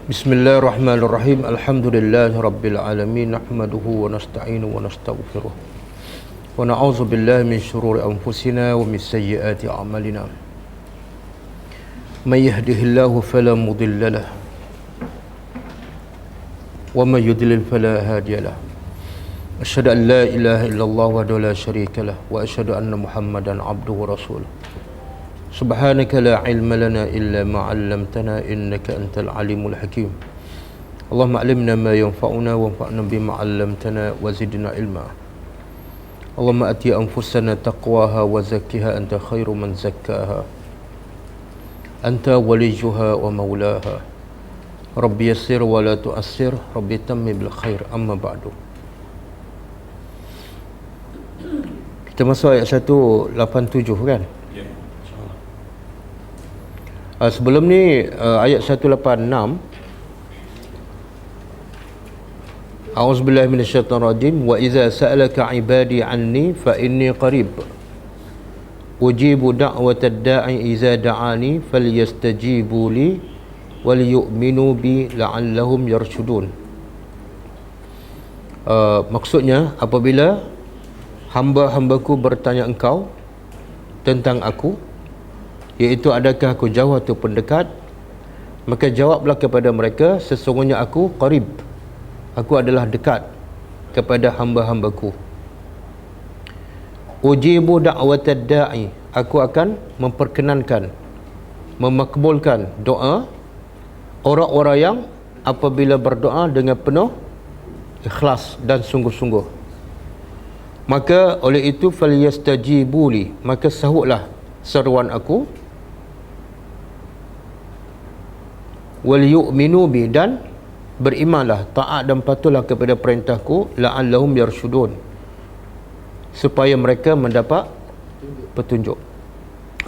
Bismillahirrahmanirrahim. Alhamdulillahirabbil alamin. Nahmaduhu wa nasta'inu wa nastaghfiruh. Wa na'udzu billahi min shururi anfusina wa min sayyiati a'malina. May yahdihillahu fala mudilla lahu wa may yudlil fala hadiya lahu. Asyhadu an la ilaha illallah wahdahu la syarika lahu wa asyhadu anna Muhammadan abduhu wa rasuluh. Subhanaka la ilma lana illa ma 'allamtana innaka antal alimul hakim. Allahumma 'allimna ma yanfa'una wanfa'na bima 'allamtana wa zidna ilma. Allahumma ati anfusana taqwaha wa zakkiha anta khairu man zakkaha. Anta waliyuha wa maulaha. Rabbi yassir wa la tu'assir, Rabbi tammim bil khair. Amma ba'du. Kita masuk ayat 187 kan? Sebelum ni ayat 186, A'udzubillahi minasyaitonirrajim, wa idza sa'alaka 'ibadi 'anni fa inni qarib ujibu da'watad da'i idza da'ani falyastajibu li wal yu'minu bi la'allahum yarshudun. Maksudnya, apabila hamba-hambaku bertanya engkau tentang aku, iaitu adakah aku jauh ataupun dekat, maka jawablah kepada mereka, sesungguhnya aku qarib, aku adalah dekat kepada hamba-hambaku. Ujibu da'watad da'i, aku akan memperkenankan, memakbulkan doa orang-orang yang apabila berdoa dengan penuh ikhlas dan sungguh-sungguh. Maka oleh itu falyastajibu li, maka sahutlah seruan aku, wal yu'minu bi, dan berimanlah, taat dan patuhlah kepada perintahku, la'allahum yarshudun, supaya mereka mendapat petunjuk.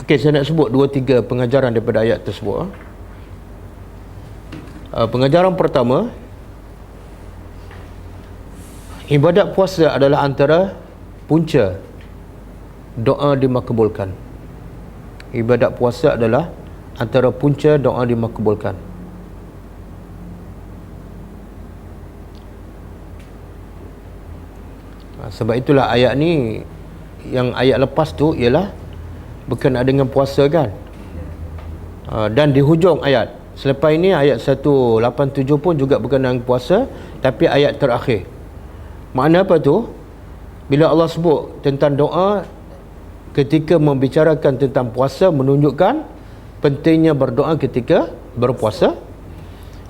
Okey, saya nak sebut 2-3 pengajaran daripada ayat tersebut. Pengajaran pertama, ibadat puasa adalah antara punca doa dimakbulkan. Ibadat puasa adalah antara punca doa dimakbulkan. Sebab itulah ayat ni, yang ayat lepas tu ialah berkenaan dengan puasa kan. Dan di hujung ayat selepas ini, ayat 187 pun juga berkenaan dengan puasa, tapi ayat terakhir. Makna apa tu? Bila Allah sebut tentang doa ketika membicarakan tentang puasa, menunjukkan pentingnya berdoa ketika berpuasa.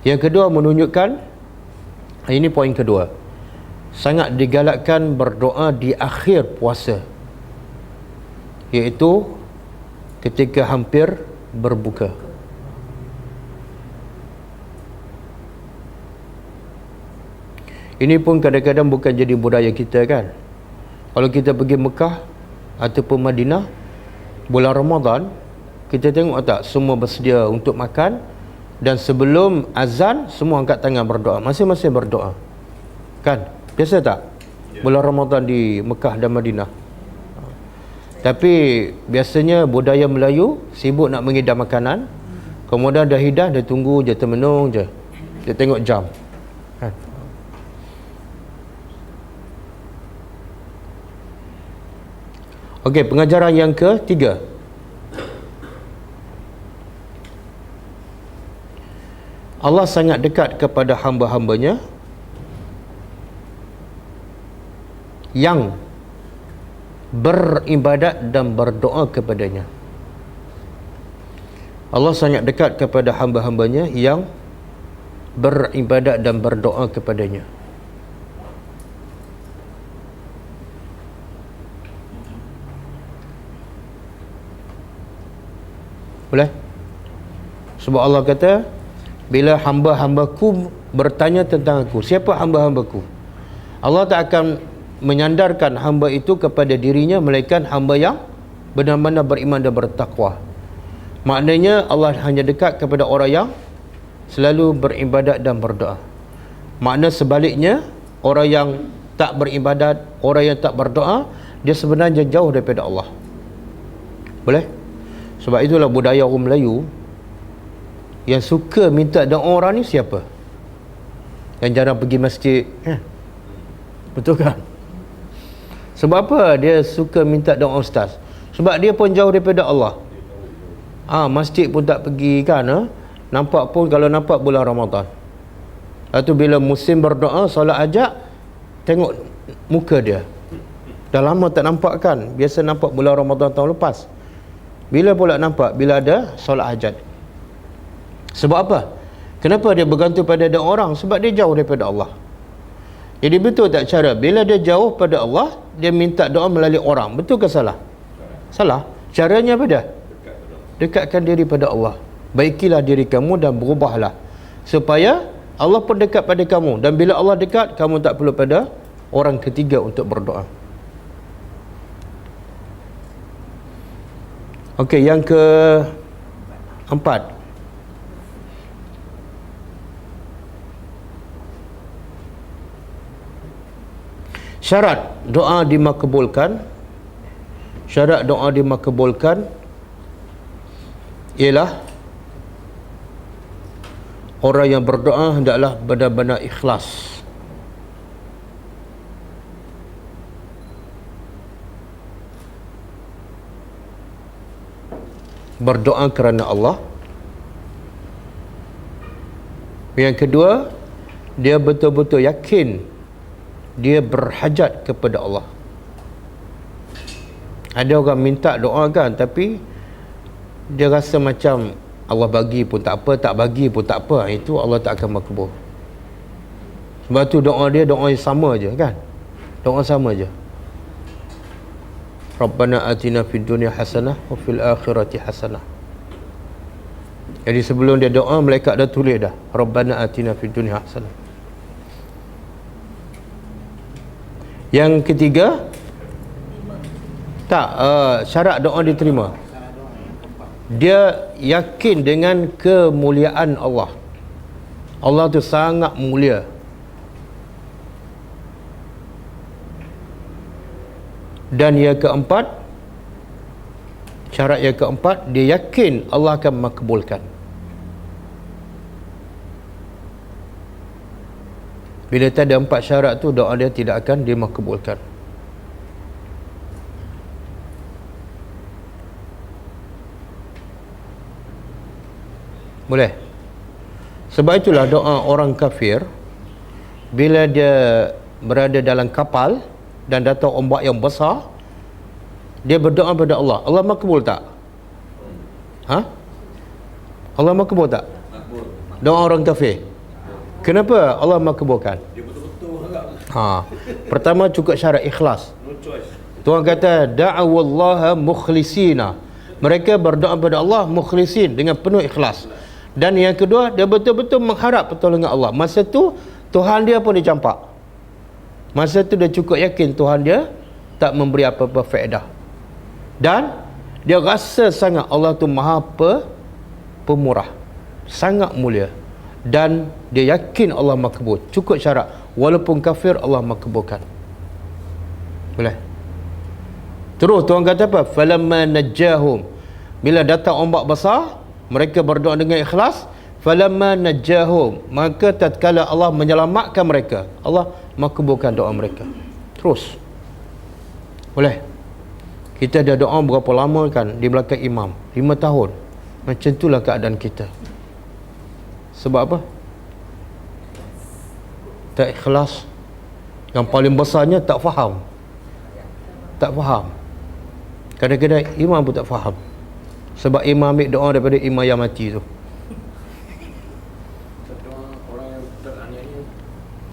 Yang kedua, menunjukkan, ini poin kedua, sangat digalakkan berdoa di akhir puasa, iaitu ketika hampir berbuka. Ini pun kadang-kadang bukan jadi budaya kita kan. Kalau kita pergi Mekah ataupun Madinah bulan Ramadan, kita tengok tak, semua bersedia untuk makan, dan sebelum azan semua angkat tangan berdoa, masing-masing berdoa kan. Biasa tak bulan Ramadan di Mekah dan Madinah? Tapi biasanya budaya Melayu sibuk nak mengidam makanan, kemudian dah hidah, dia tunggu je, termenung je, dia tengok jam kan? Okey, pengajaran yang ketiga, Allah sangat dekat kepada hamba-hambanya yang beribadat dan berdoa kepadanya. Allah sangat dekat kepada hamba-hambanya yang beribadat dan berdoa kepadanya. Boleh? Sebab Allah kata, bila hamba-hambaku bertanya tentang aku, siapa hamba-hambaku? Allah tak akan menyandarkan hamba itu kepada dirinya, melainkan hamba yang benar-benar beriman dan bertakwa. Maknanya Allah hanya dekat kepada orang yang selalu beribadat dan berdoa. Makna sebaliknya, orang yang tak beribadat, orang yang tak berdoa, dia sebenarnya jauh daripada Allah. Boleh? Sebab itulah budaya orang Melayu, Yang suka minta doa orang ni siapa? Yang jarang pergi masjid, betul kan? Sebab apa dia suka minta doa ustaz? Sebab dia pun jauh daripada Allah. Masjid pun tak pergi kan, nampak pun, kalau nampak bulan Ramadan. Lepas tu bila musim berdoa, solat hajat, tengok muka dia. Dah lama tak nampak kan? Biasa nampak bulan Ramadan tahun lepas. Bila pula nampak? Bila ada solat hajat. Sebab apa? Kenapa dia bergantung pada ada orang? Sebab dia jauh daripada Allah. Jadi betul tak cara? Bila dia jauh pada Allah, dia minta doa melalui orang. Betul ke salah? Salah. Caranya apa dia? Dekatkan diri pada Allah. Baikilah diri kamu dan berubahlah, supaya Allah pun dekat pada kamu. Dan bila Allah dekat, kamu tak perlu pada orang ketiga untuk berdoa. Okey, yang keempat. Syarat doa dimakbulkan. Syarat doa dimakbulkan ialah orang yang berdoa hendaklah benar-benar ikhlas. Berdoa kerana Allah. Yang kedua, dia betul-betul yakin dia berhajat kepada Allah. Ada orang minta doa kan, tapi dia rasa macam Allah bagi pun tak apa, tak bagi pun tak apa. Itu Allah tak akan makbul. Sebab tu doa dia doa yang sama je kan. Doa sama je. Rabbana atina fid dunya hasanah wa fil akhirati hasanah. Jadi sebelum dia doa, malaikat dah tulis dah, Rabbana atina fid dunya hasanah. Yang ketiga, syarat doa diterima, dia yakin dengan kemuliaan Allah. Allah tu sangat mulia. Dan yang keempat, syarat yang keempat, dia yakin Allah akan makbulkan. Bila tak ada empat syarat tu, doa dia tidak akan dimakbulkan. Boleh? Sebab itulah doa orang kafir, bila dia berada dalam kapal dan datang ombak yang besar, dia berdoa kepada Allah. Allah makbul tak? Allah makbul tak? Doa orang kafir. Kenapa Allah makbulkan? Dia betul-betul harap. Pertama, cukup syarat ikhlas. No choice. Tuhan kata da'awallaha mukhlisina. Mereka berdoa kepada Allah mukhlisin, dengan penuh ikhlas. Dan yang kedua, dia betul-betul mengharap pertolongan Allah. Masa tu Tuhan dia pun dicampak. Masa tu dia cukup yakin Tuhan dia tak memberi apa-apa faedah. Dan dia rasa sangat Allah tu maha pemurah, sangat mulia. Dan dia yakin Allah makbul. Cukup syarat. Walaupun kafir, Allah makbulkan. Boleh? Terus Tuhan kata apa? Falamma najjahum. Bila datang ombak besar, mereka berdoa dengan ikhlas. Falamma najjahum. Maka tatkala Allah menyelamatkan mereka, Allah makbulkan doa mereka. Terus. Boleh? Kita dah doa berapa lama kan di belakang imam? 5 tahun. Macam itulah keadaan kita. Sebab apa? Tak ikhlas. Yang paling besarnya tak faham. Tak faham. Kadang-kadang imam pun tak faham. Sebab imam ambil doa daripada imam yang mati tu.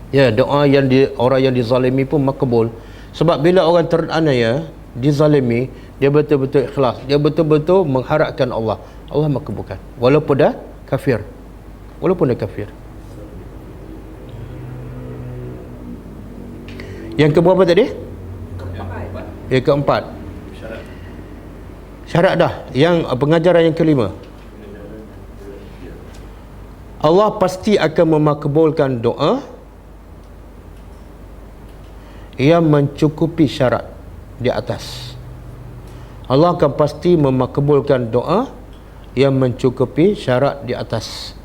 Ya, doa yang orang yang dizalimi pun makbul. Sebab bila orang teraniaya, dizalimi, dia betul-betul ikhlas. Dia betul-betul mengharapkan Allah. Allah makbulkan. Walaupun dah kafir. Walaupun dia kafir. Yang keberapa tadi? Yang keempat. Syarat dah. Yang pengajaran yang kelima, Allah pasti akan memakbulkan doa yang mencukupi syarat di atas. Allah akan pasti memakbulkan doa yang mencukupi syarat di atas.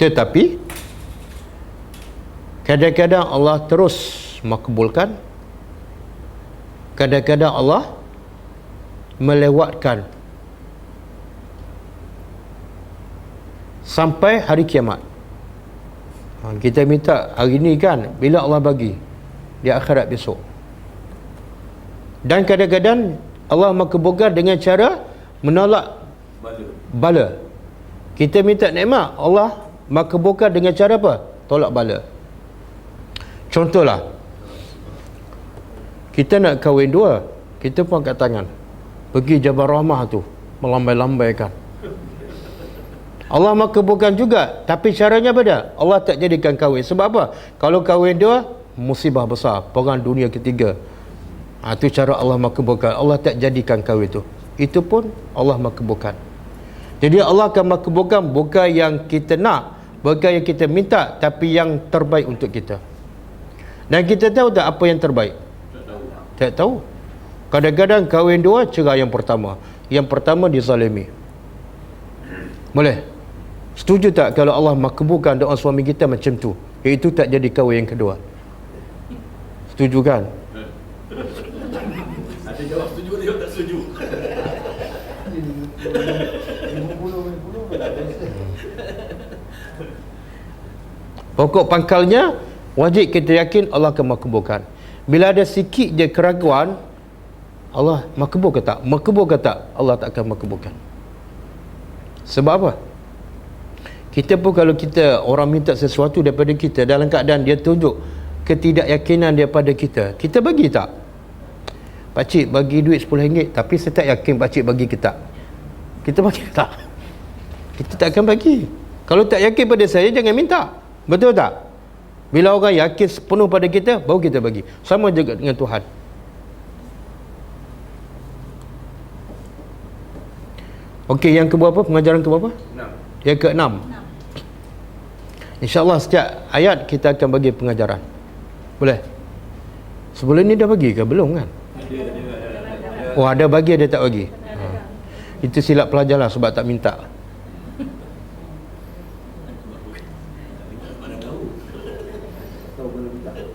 Tetapi kadang-kadang Allah terus makbulkan, kadang-kadang Allah melewatkan sampai hari kiamat. Kita minta hari ni kan, bila Allah bagi di akhirat besok. Dan kadang-kadang Allah makbulkan dengan cara menolak bala. Kita minta nikmat, Allah makbulkan dengan cara apa? Tolak bala. Contohlah, kita nak kahwin dua, kita pun angkat tangan, pergi Jabal Rahmah tu, melambai-lambaikan. Allah makbulkan juga, tapi caranya beda. Allah tak jadikan kahwin. Sebab apa? Kalau kahwin dua, musibah besar, perang dunia ketiga. Itu cara Allah makbulkan. Allah tak jadikan kahwin tu. Itu pun Allah makbulkan. Jadi Allah akan makbulkan bukan yang kita nak, bukan yang kita minta, tapi yang terbaik untuk kita. Dan kita tahu tak apa yang terbaik? Tak tahu. Kadang-kadang kahwin dua, cerai yang pertama. Yang pertama dizalimi. Boleh? Setuju tak kalau Allah makbulkan doa suami kita macam tu, iaitu tak jadi kahwin yang kedua? Setuju kan? Ada jawab setuju, ada jawab tak setuju. Pokok pangkalnya, wajib kita yakin Allah akan makbulkan. Bila ada sikit je keraguan, Allah makbul ke tak? Makbul ke tak? Allah tak akan makbulkan. Sebab apa? Kita pun kalau kita, orang minta sesuatu daripada kita dalam keadaan dia tunjuk ketidakyakinan daripada kita, kita bagi tak? Pakcik bagi duit RM10, tapi saya tak yakin pakcik bagi ke tak? Kita bagi tak? Kita tak akan bagi. Kalau tak yakin pada saya, jangan minta. Betul tak? Bila orang yakin sepenuh pada kita, baru kita bagi. Sama juga dengan Tuhan. Okey, yang keberapa? Pengajaran keberapa? 6. Yang ke-6. InsyaAllah setiap ayat kita akan bagi pengajaran. Boleh? Sebelum ni dah bagi ke? Belum kan? Oh, ada bagi, ada tak bagi? Itu silap pelajar lah sebab tak minta.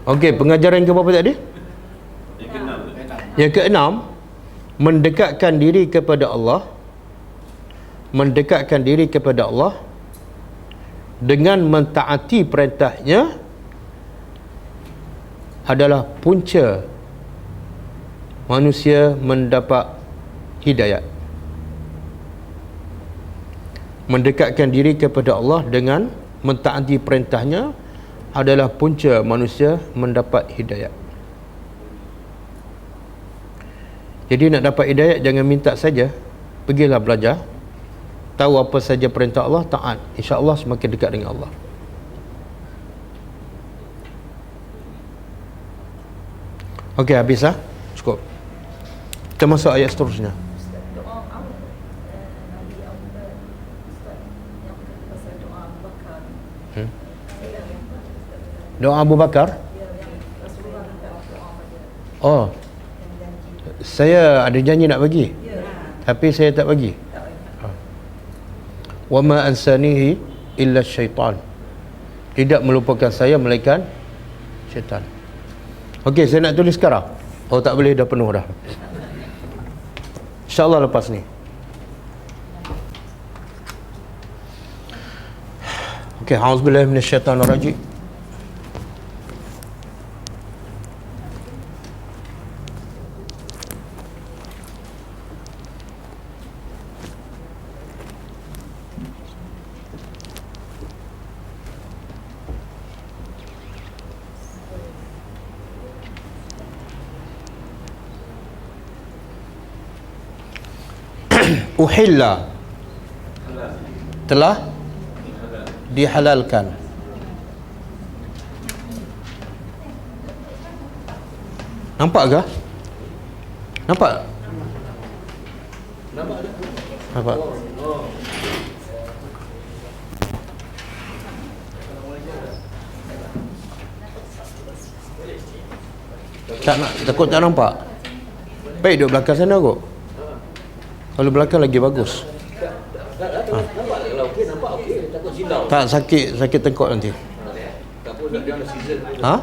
Okey, pengajaran ke berapa tadi? Yang ke-6, mendekatkan diri kepada Allah. Mendekatkan diri kepada Allah dengan mentaati perintahnya adalah punca manusia mendapat hidayat. Mendekatkan diri kepada Allah dengan mentaati perintahnya adalah punca manusia mendapat hidayat. Jadi nak dapat hidayat, jangan minta saja, pergilah belajar, tahu apa saja perintah Allah, taat, insya-Allah semakin dekat dengan Allah. Okey, habis lah, cukup. Kita masuk ayat seterusnya. Doa Abu Bakar. Oh, saya ada janji nak bagi, tapi saya tak bagi. Wa ma ansanihi illa syaitan. Tidak melupakan saya melainkan syaitan. Okey, saya nak tulis sekarang. Oh, tak boleh, dah penuh dah. InsyaAllah lepas ni. Okey, a'udzubillahi minasyaitonirrajim. Uhilla, telah dihalalkan. Nampak ke? Nampak? Nampak? Tak nak, takut tak nampak. Baik, duduk belakang sana kot. Kalau belakang lagi bagus. Nampak kalau okey, nampak okey. Takut silau. Tak, sakit tengkok nanti. Tak pun dia ada season. Ha?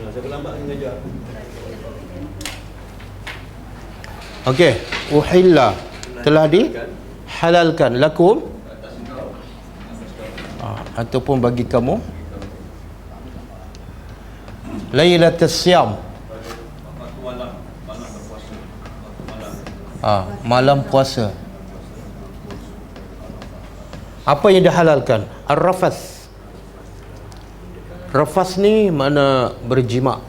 Saya lambat mengajar. Okey, uhilla telah dihalalkan lakum ataupun bagi kamu lailatul siyam, malam puasa. Apa yang dihalalkan? Ar-rafas. Rafas ni mana berjima.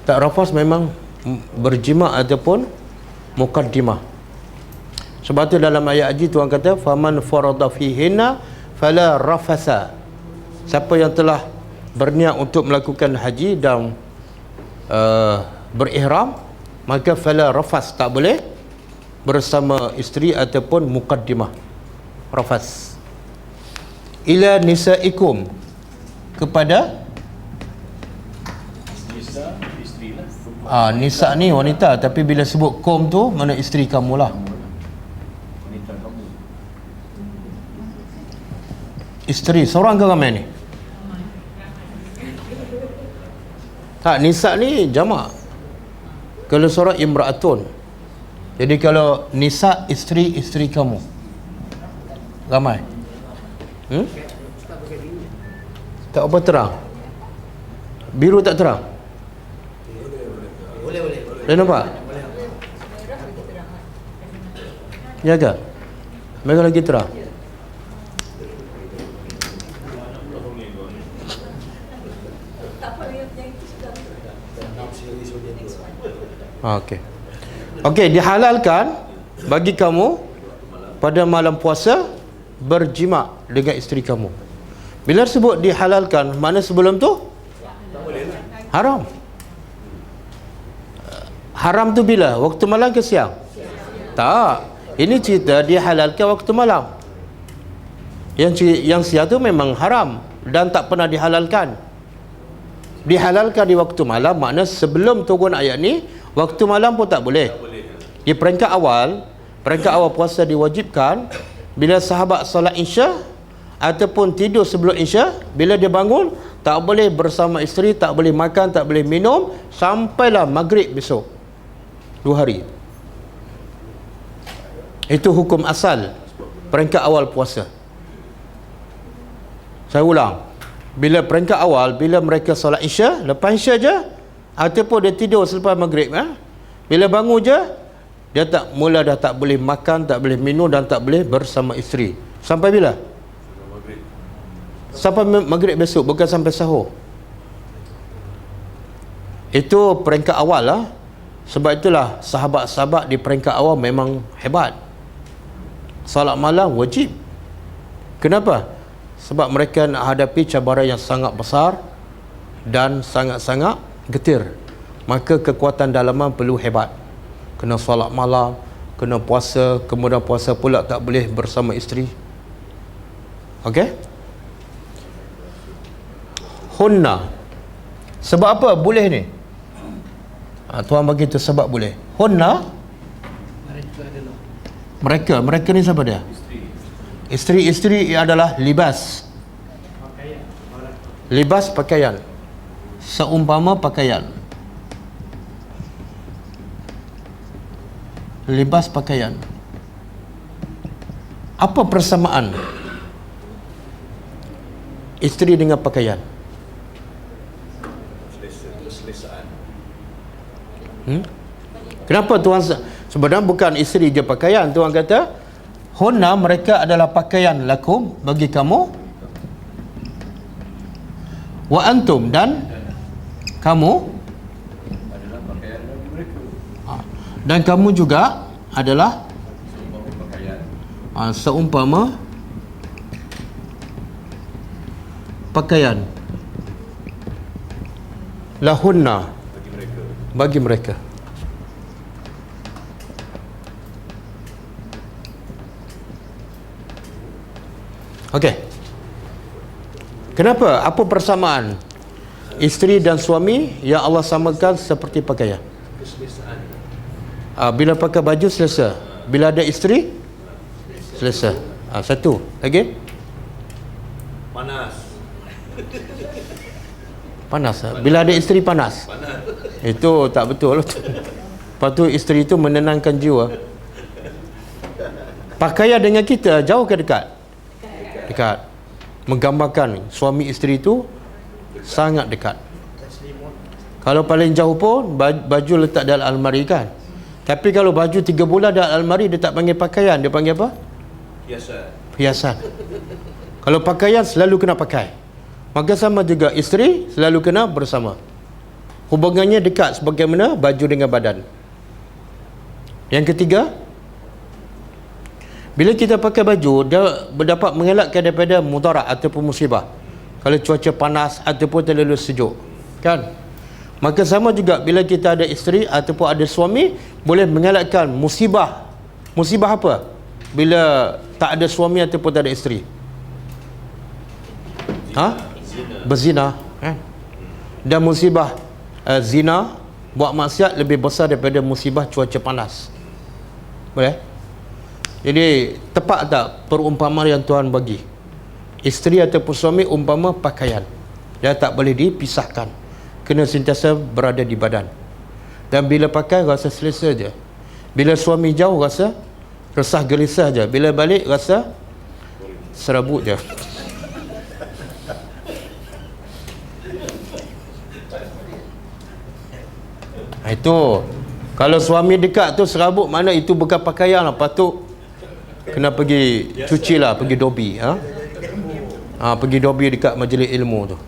Tak, rafas memang berjima ataupun muqaddimah. Sebab tu dalam ayat haji Tuhan kata faman farada fihinna fala rafasa. Siapa yang telah berniat untuk melakukan haji dan berihram, maka fala rafas, tak boleh bersama isteri ataupun muqaddimah. Rafas ila nisaikum, kepada nisa ni wanita, tapi bila sebut kum tu mana isteri kamu lah. Isteri seorang ke ramai ni? Tak, nisa ni jamak. Kalau seorang imra'atun. Jadi kalau nisa, isteri kamu. Ramai. Tak apa terang. Biru tak terang. Boleh nampak? Ya ke? Mereka lagi terang. Okey. Okey, dihalalkan bagi kamu pada malam puasa berjima dengan isteri kamu. Bila sebut dihalalkan, mana sebelum tu haram. Haram tu bila? Waktu malam ke siang? Tak. Ini cerita dihalalkan waktu malam. Yang siang tu memang haram dan tak pernah dihalalkan. Dihalalkan di waktu malam, makna sebelum turun ayat ni, waktu malam pun tak boleh. Di peringkat awal puasa diwajibkan bila sahabat solat Isya ataupun tidur sebelum Isya, bila dia bangun tak boleh bersama isteri, tak boleh makan, tak boleh minum sampailah maghrib besok. 2 hari. Itu hukum asal peringkat awal puasa. Saya ulang, bila peringkat awal, bila mereka solat Isya, lepas Isya je ataupun dia tidur selepas maghrib, bila bangun je dia dah tak boleh makan, tak boleh minum dan tak boleh bersama isteri. Sampai bila? Sampai maghrib besok, bukan sampai sahur. Itu peringkat awal lah. Sebab itulah sahabat-sahabat di peringkat awal memang hebat. Salat malam wajib. Kenapa? Sebab mereka nak hadapi cabaran yang sangat besar dan sangat-sangat getir. Maka kekuatan dalaman perlu hebat. Kena solat malam, kena puasa, kemudian puasa pula tak boleh bersama isteri. Okey? Hunna. Sebab apa boleh ni? Tuan bagi tu sebab boleh. Hunna, mereka ni siapa dia? Isteri adalah libas. Libas pakaian. Seumpama pakaian. Libas pakaian. Apa persamaan isteri dengan pakaian? Kenapa Tuhan sebenarnya bukan isteri je pakaian? Tuhan kata hunna, mereka adalah pakaian lakum, bagi kamu, wa antum, dan kamu, dan kamu juga adalah seumpama pakaian. Lahunna, bagi mereka. Okey. Kenapa? Apa persamaan isteri dan suami yang Allah samakan seperti pakaian? Bila pakai baju selesa, bila ada isteri selesa. Satu lagi, panas. Bila ada isteri panas. Itu tak betul. Lepas tu isteri itu menenangkan jiwa. Pakaian dengan kita jauh ke dekat? Dekat. Menggambarkan suami isteri itu sangat dekat. Kalau paling jauh pun baju letak dalam almari kan. Tapi kalau baju 3 bulan dalam almari, dia tak panggil pakaian, dia panggil apa? Hiasan. Kalau pakaian selalu kena pakai. Maka sama juga isteri selalu kena bersama. Hubungannya dekat sebagaimana baju dengan badan. Yang ketiga, bila kita pakai baju, dia dapat mengelakkan daripada mudarat ataupun musibah. Kalau cuaca panas ataupun terlalu sejuk, kan? Maka sama juga bila kita ada isteri ataupun ada suami, boleh mengelakkan musibah. Musibah apa? Bila tak ada suami ataupun tak ada isteri. Berzina, kan? Dan musibah zina, buat maksiat lebih besar daripada musibah cuaca panas. Boleh? Jadi tepat tak perumpamaan yang Tuhan bagi? Isteri ataupun suami umpama pakaian, dia tak boleh dipisahkan, kena sentiasa berada di badan. Dan bila pakai rasa selesa je. Bila suami jauh rasa resah gelisah je. Bila balik rasa serabut je. Itu kalau suami dekat tu serabut, mana itu bukan pakaian lah. Patut kena pergi cuci lah, pergi dobi. Pergi dobi dekat majlis ilmu tu.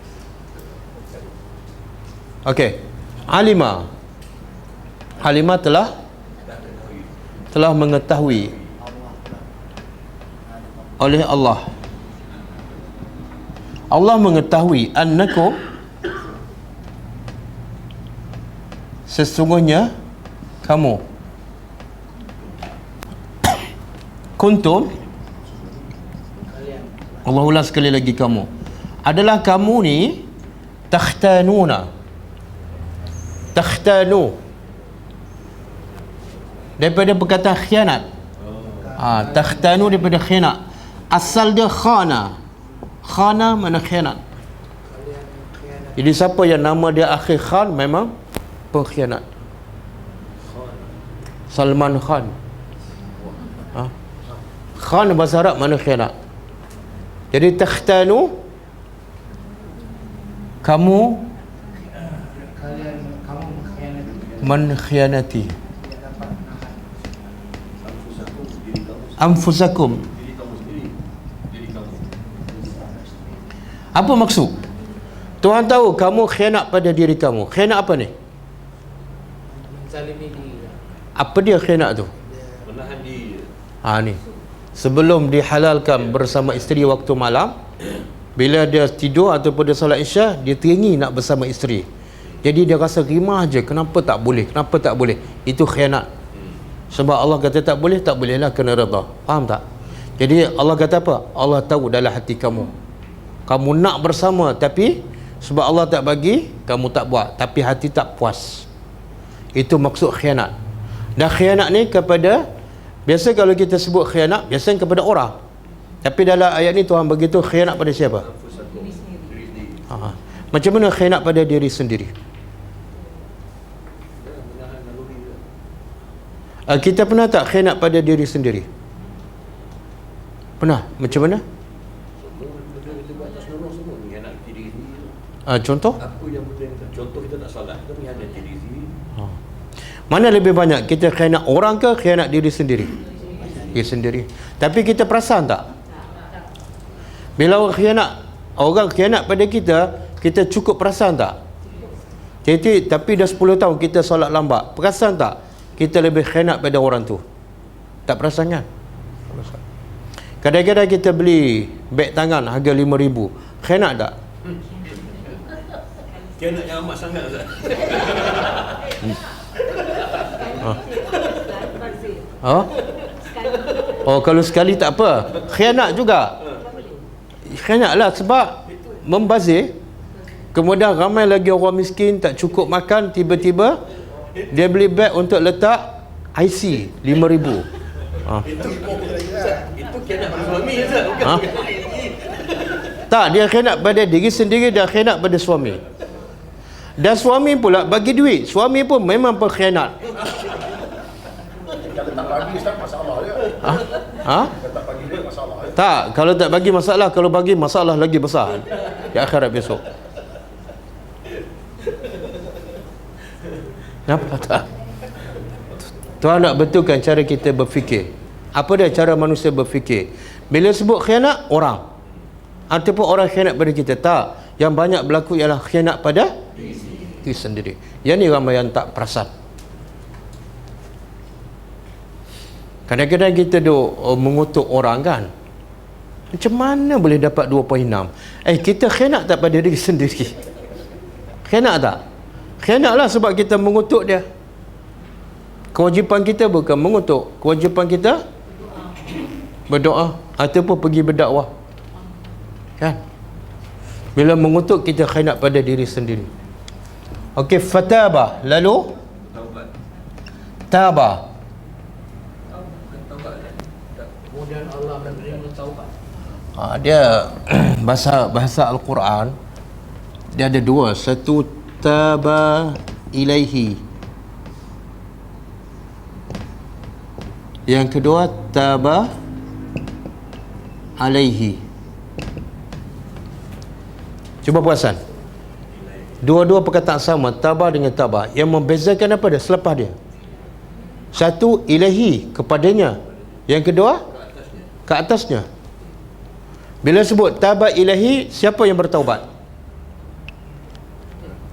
Okey. Halimah telah mengetahui oleh Allah. Allah mengetahui annakum, sesungguhnya kamu, kuntum, Allah ulang sekali lagi, kamu adalah, kamu ni takhtanu, daripada perkataan khianat. Takhtanu daripada khianat. Asal dia khana mana khianat. Jadi siapa yang nama dia akhir khan, memang pengkhianat. Salman Khan. Khan bahasa Arab mana khianat. Jadi takhtanu, kamu menkhianati anfusakum. Apa maksud? Tuhan tahu kamu khianat pada diri kamu. Khianat apa ni? Apa dia khianat tu? Menahan diri. Ni. Sebelum dihalalkan bersama isteri waktu malam, bila dia tidur ataupun dia solat Isya, dia teringin nak bersama isteri. Jadi dia rasa rimah je, kenapa tak boleh? Itu khianat. Sebab Allah kata tak bolehlah, kena redha. Faham tak? Jadi Allah kata apa? Allah tahu dalam hati kamu. Kamu nak bersama, tapi sebab Allah tak bagi, kamu tak buat, tapi hati tak puas. Itu maksud khianat. Dan khianat ni kepada, biasa kalau kita sebut khianat, biasanya kepada orang. Tapi dalam ayat ni Tuhan beritahu khianat pada siapa? Macam mana khianat pada diri sendiri? Kita pernah tak khianat pada diri sendiri? Pernah? Macam mana? Contoh? Contoh kita tak salah, kita mengkhianat diri sendiri. Mana lebih banyak? Kita khianat orang ke khianat diri sendiri? Diri sendiri. Tapi kita perasan tak? Bila orang khianat pada kita, kita cukup perasan tak? Jadi, tapi dah 10 tahun kita solat lambat, perasan tak? Kita lebih khianat pada orang tu. Tak perasan kan? Kadang-kadang kita beli beg tangan harga RM5,000. Khianat tak? Khianat yang amat sangat, Ustaz. Oh, kalau sekali tak apa. Khianat juga. Khianatlah sebab membazir. Kemudian ramai lagi orang miskin tak cukup makan, tiba-tiba dia beli beg untuk letak IC 5,000. Itu khianat pada suami Ustaz, bukan? Tak, dia khianat pada diri sendiri, dia khianat pada suami. Dan suami pula bagi duit. Suami pun memang pengkhianat. Kalau tak bagi Ustaz, masalah je. Kalau tak bagi duit, masalah je. Tak, kalau tak bagi masalah, kalau bagi masalah lagi besar di akhirat besok. Kenapa tak? Tuhan nak betulkan cara kita berfikir. Apa dia cara manusia berfikir? Bila sebut khianat, orang. Ataupun orang khianat pada kita. Tak. Yang banyak berlaku ialah khianat pada diri sendiri. Yang ni ramai yang tak perasan. Kadang-kadang kita mengutuk orang kan. Macam mana boleh dapat 2.6? Kita khianat tak pada diri sendiri? Khianat tak? Khianatlah sebab kita mengutuk dia. Kewajipan kita bukan mengutuk. Kewajipan kita berdoa ataupun pergi berdakwah. Kan? Bila mengutuk, kita khianat pada diri sendiri. Okey, fataba. Lalu taba. Kemudian Allah menerima taubat. Dia bahasa Al-Quran dia ada dua. Satu taba ilaihi. Yang kedua taba alaihi. Cuba perasan. Dua-dua perkataan sama, taba dengan taba. Yang membezakan apa dia? Selepas dia. Satu ilahi, kepadanya. Yang kedua ke atasnya. Bila sebut taba ilahi, siapa yang bertaubat?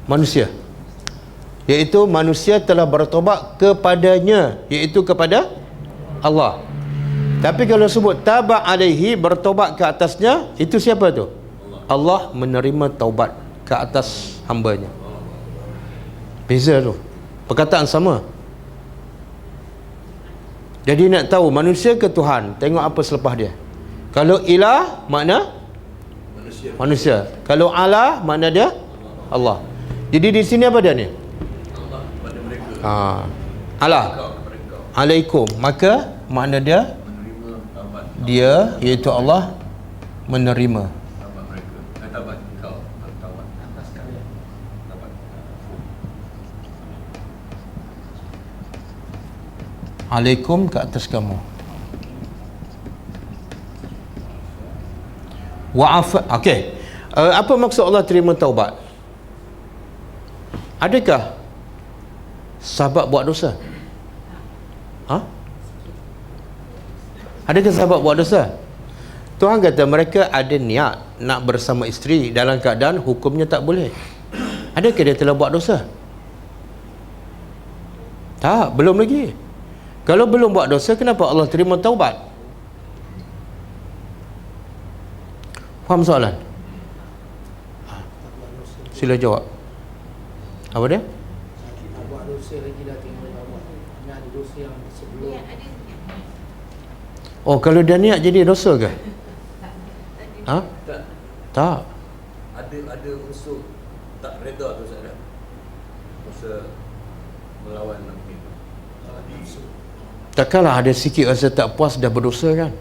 Manusia. Iaitu manusia telah bertaubat kepadanya, iaitu kepada Allah. Tapi kalau sebut taba alaihi, bertaubat ke atasnya, itu siapa tu? Allah menerima taubat ke atas hambanya. Beza tu. Perkataan sama. Jadi nak tahu manusia ke Tuhan, tengok apa selepas dia. Kalau ilah makna manusia. Kalau Allah makna dia Allah. Jadi di sini apa dia ni? Allah pada mereka. Allah. Alaikum. Maka makna dia Menerima taubat. dia iaitu Allah menerima. Taubat mereka. Taubat kau. Taubat atas kalian. Taubat. Alaikum ke atas kamu. Wa'afa. Okey. Apa maksud Allah terima taubat? Adakah sahabat buat dosa? Adakah sahabat buat dosa? Tuhan kata mereka ada niat nak bersama isteri dalam keadaan hukumnya tak boleh. Adakah dia telah buat dosa? Tak, belum lagi. Kalau belum buat dosa, kenapa Allah terima taubat? Faham soalan? Sila jawab. Apa dia? Tak buat dosa lagi dah terima taubat. Ini ada dosa yang sebelum. Oh, kalau dia niat jadi dosa ke? Tak. Tak. Ada unsur tak reda tu Ustaz dah. Masa melawan Nabi. Ada unsur. Takkanlah ada sikit rasa tak puas dah berdosa kan?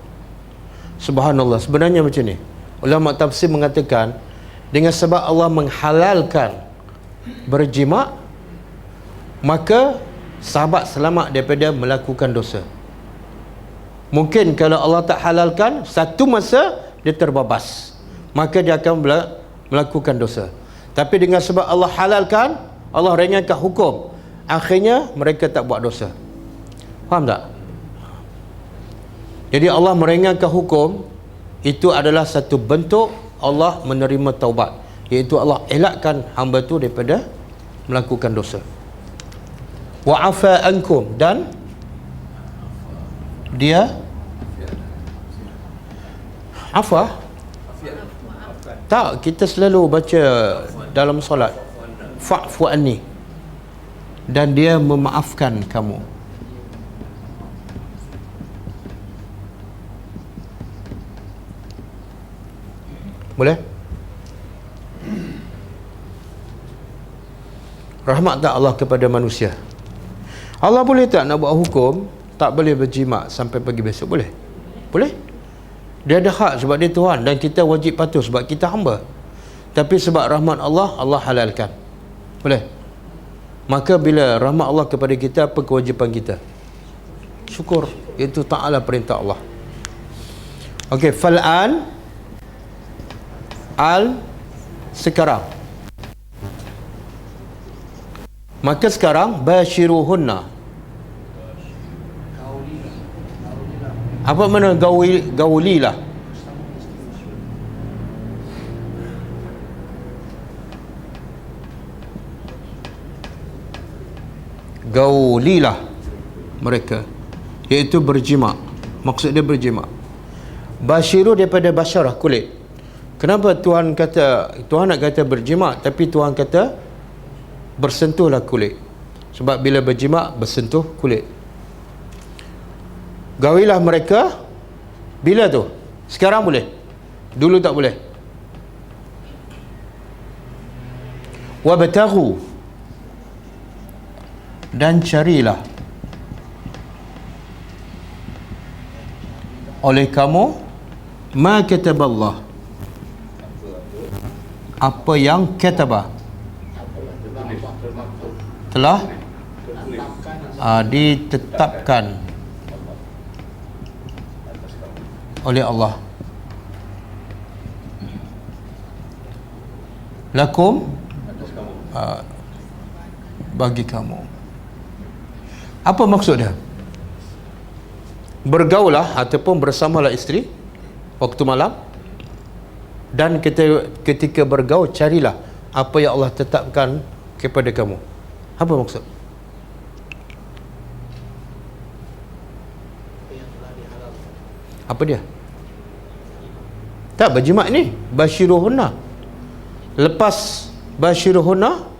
Subhanallah. Sebenarnya macam ni. Ulama tafsir mengatakan dengan sebab Allah menghalalkan berjima, maka sahabat selamat daripada melakukan dosa. Mungkin kalau Allah tak halalkan, satu masa dia terbabas, maka dia akan melakukan dosa. Tapi dengan sebab Allah halalkan, Allah ringankan hukum, akhirnya mereka tak buat dosa. Faham tak? Jadi Allah meringankan hukum, itu adalah satu bentuk Allah menerima taubat, iaitu Allah elakkan hamba tu daripada melakukan dosa. Wa afa ankum, dan dia afa. Tak, kita selalu baca dalam solat fa'fu anni, dan dia memaafkan kamu. Boleh? Rahmat tak Allah kepada manusia? Allah boleh tak nak buat hukum tak boleh berjima sampai pagi besok? Boleh? Boleh? Dia ada hak sebab dia Tuhan, dan kita wajib patuh sebab kita hamba. Tapi sebab rahmat Allah, Allah halalkan. Boleh? Maka bila rahmat Allah kepada kita, apa kewajipan kita? Syukur. Itu ta'ala perintah Allah. Okey, fal'an, sekarang. Maka sekarang basyiruhunna. Apa makna gaulilah? Gaulilah mereka, iaitu berjima. Maksud dia berjima. Basyiru daripada basyarah, kulit. Kenapa Tuhan nak kata berjima, tapi Tuhan kata bersentuhlah kulit? Sebab bila berjima bersentuh kulit. Gawilah mereka. Bila tu? Sekarang boleh, dulu tak boleh. Wabtaghu, dan carilah oleh kamu ma kataballah, apa yang kataba telah ditetapkan oleh Allah lakum, bagi kamu. Apa maksud dia? Bergaulah ataupun bersamalah isteri waktu malam, dan ketika bergaul carilah apa yang Allah tetapkan kepada kamu. Apa maksud? Apa dia? Tak, berjima ni basyiruhunna. Lepas basyiruhunna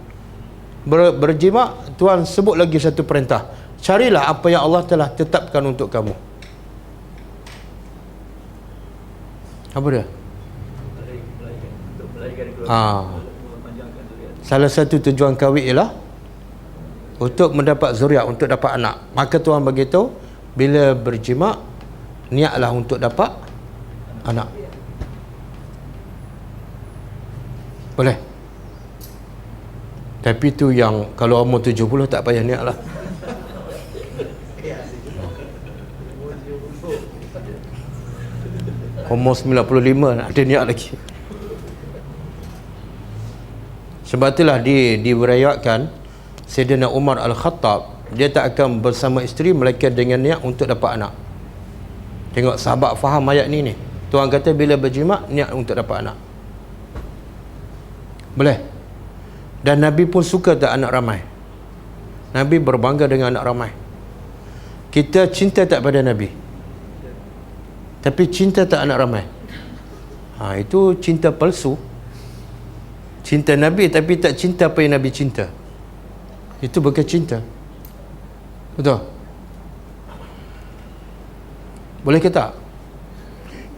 berjima, Tuhan sebut lagi satu perintah. Carilah apa yang Allah telah tetapkan untuk kamu. Apa dia? Salah satu tujuan kahwin ialah untuk mendapat zuriat, untuk dapat anak. Maka Tuhan beritahu, bila berjima niatlah untuk dapat anak. Boleh? Tapi tu yang kalau umur 70 tak payah niat lah. Umur 95 ada niat lagi. Sebab itulah diriwayatkan Sayyidina Umar Al-Khattab, dia tak akan bersama isteri melainkan dengan niat untuk dapat anak. Tengok sahabat faham ayat ni. Tuhan kata bila berjima niat untuk dapat anak. Boleh? Dan Nabi pun suka tak anak ramai? Nabi berbangga dengan anak ramai. Kita cinta tak pada Nabi, tapi cinta tak anak ramai? Itu cinta palsu. Cinta Nabi tapi tak cinta apa yang Nabi cinta, itu bukan cinta. Betul? Boleh ke tak?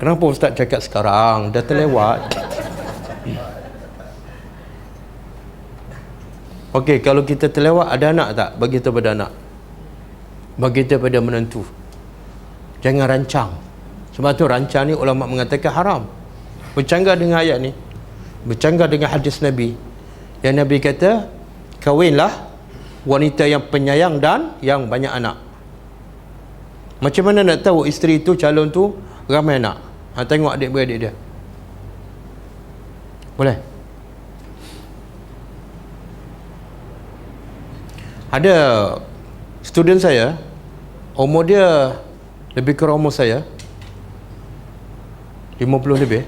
Kenapa Ustaz cakap sekarang? Dah terlewat. Okey, kalau kita terlewat, ada anak tak? Bagi kita pada anak, bagi kita pada menantu. Jangan rancang. Sebab tu rancang ni ulama mengatakan haram. Bercanggah dengan ayat ni, bercanggah dengan hadis Nabi, yang Nabi kata kahwinlah wanita yang penyayang dan yang banyak anak. Macam mana nak tahu isteri tu, calon tu ramai anak? Tengok adik-beradik dia. Boleh? Ada student saya, umur dia lebih kurang umur saya, 50 lebih,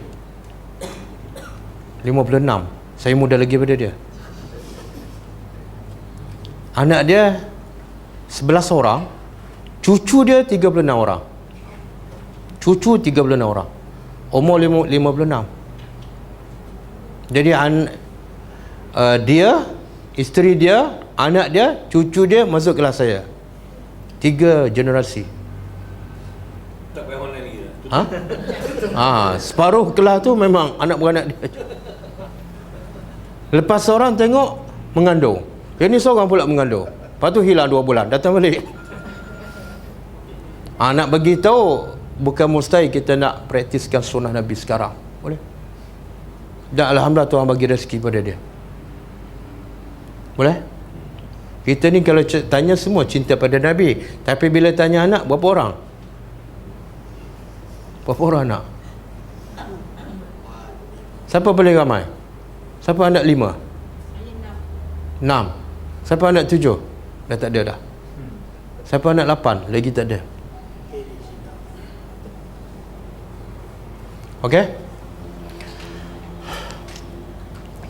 56. Saya muda lagi pada dia. Anak dia 11 orang, cucu dia 36 orang. Cucu 36 orang, umur 56. Jadi dia, isteri dia, anak dia, cucu dia masuk kelas saya. 3 generasi. Tak payah online lagi dah. Separuh kelas tu memang anak beranak dia. Lepas seorang tengok mengandung, yang ni seorang pula mengandung, lepas tu hilang 2 bulan, datang balik. Nak bagi tahu bukan mustahil kita nak praktiskan sunnah Nabi sekarang. Boleh? Dan alhamdulillah Tuhan bagi rezeki pada dia. Boleh? Kita ni kalau tanya semua cinta pada Nabi, tapi bila tanya anak, berapa orang? Berapa orang anak? Siapa paling ramai? Siapa anak 5? 6. Siapa anak 7? Dah tak ada dah. Siapa anak 8? Lagi tak ada. Okey?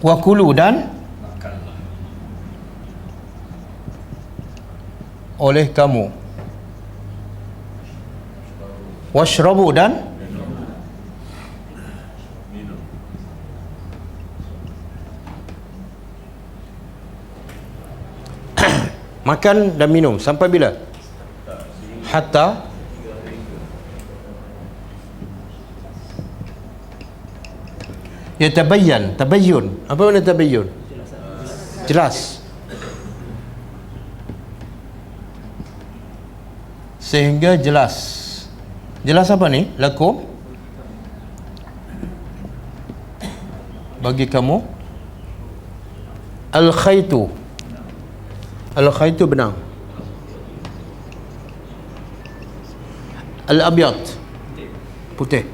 Wakulu dan oleh kamu. Washrabu dan makan dan minum sampai bila? Hatta tabayyun. Apa makna tabayyun? Jelas. Sehingga jelas. Jelas apa ni? Lakum, bagi kamu, al-khaytu. Al-khaytu benang. Al-abyad putih.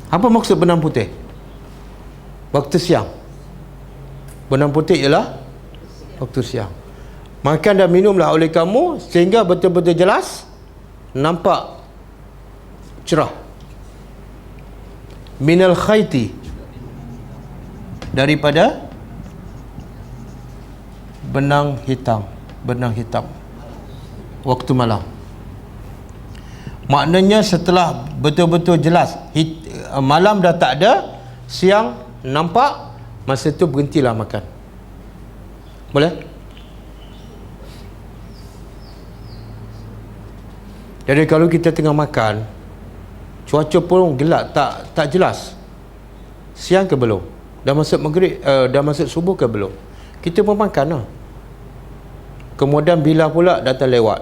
Apa maksud benang putih? Waktu siang. Benang putih ialah waktu siang. Makan dan minumlah oleh kamu sehingga betul-betul jelas, nampak cerah. Minal khayti, daripada benang hitam. Benang hitam waktu malam. Maknanya setelah betul-betul jelas, malam dah tak ada, siang nampak, masa tu berhentilah makan. Boleh? Jadi kalau kita tengah makan, cuaca pun gelap, tak jelas, siang ke belum, dah masuk maghrib, dah masuk subuh ke belum, kita pun makan lah. Kemudian bila pula datang lewat,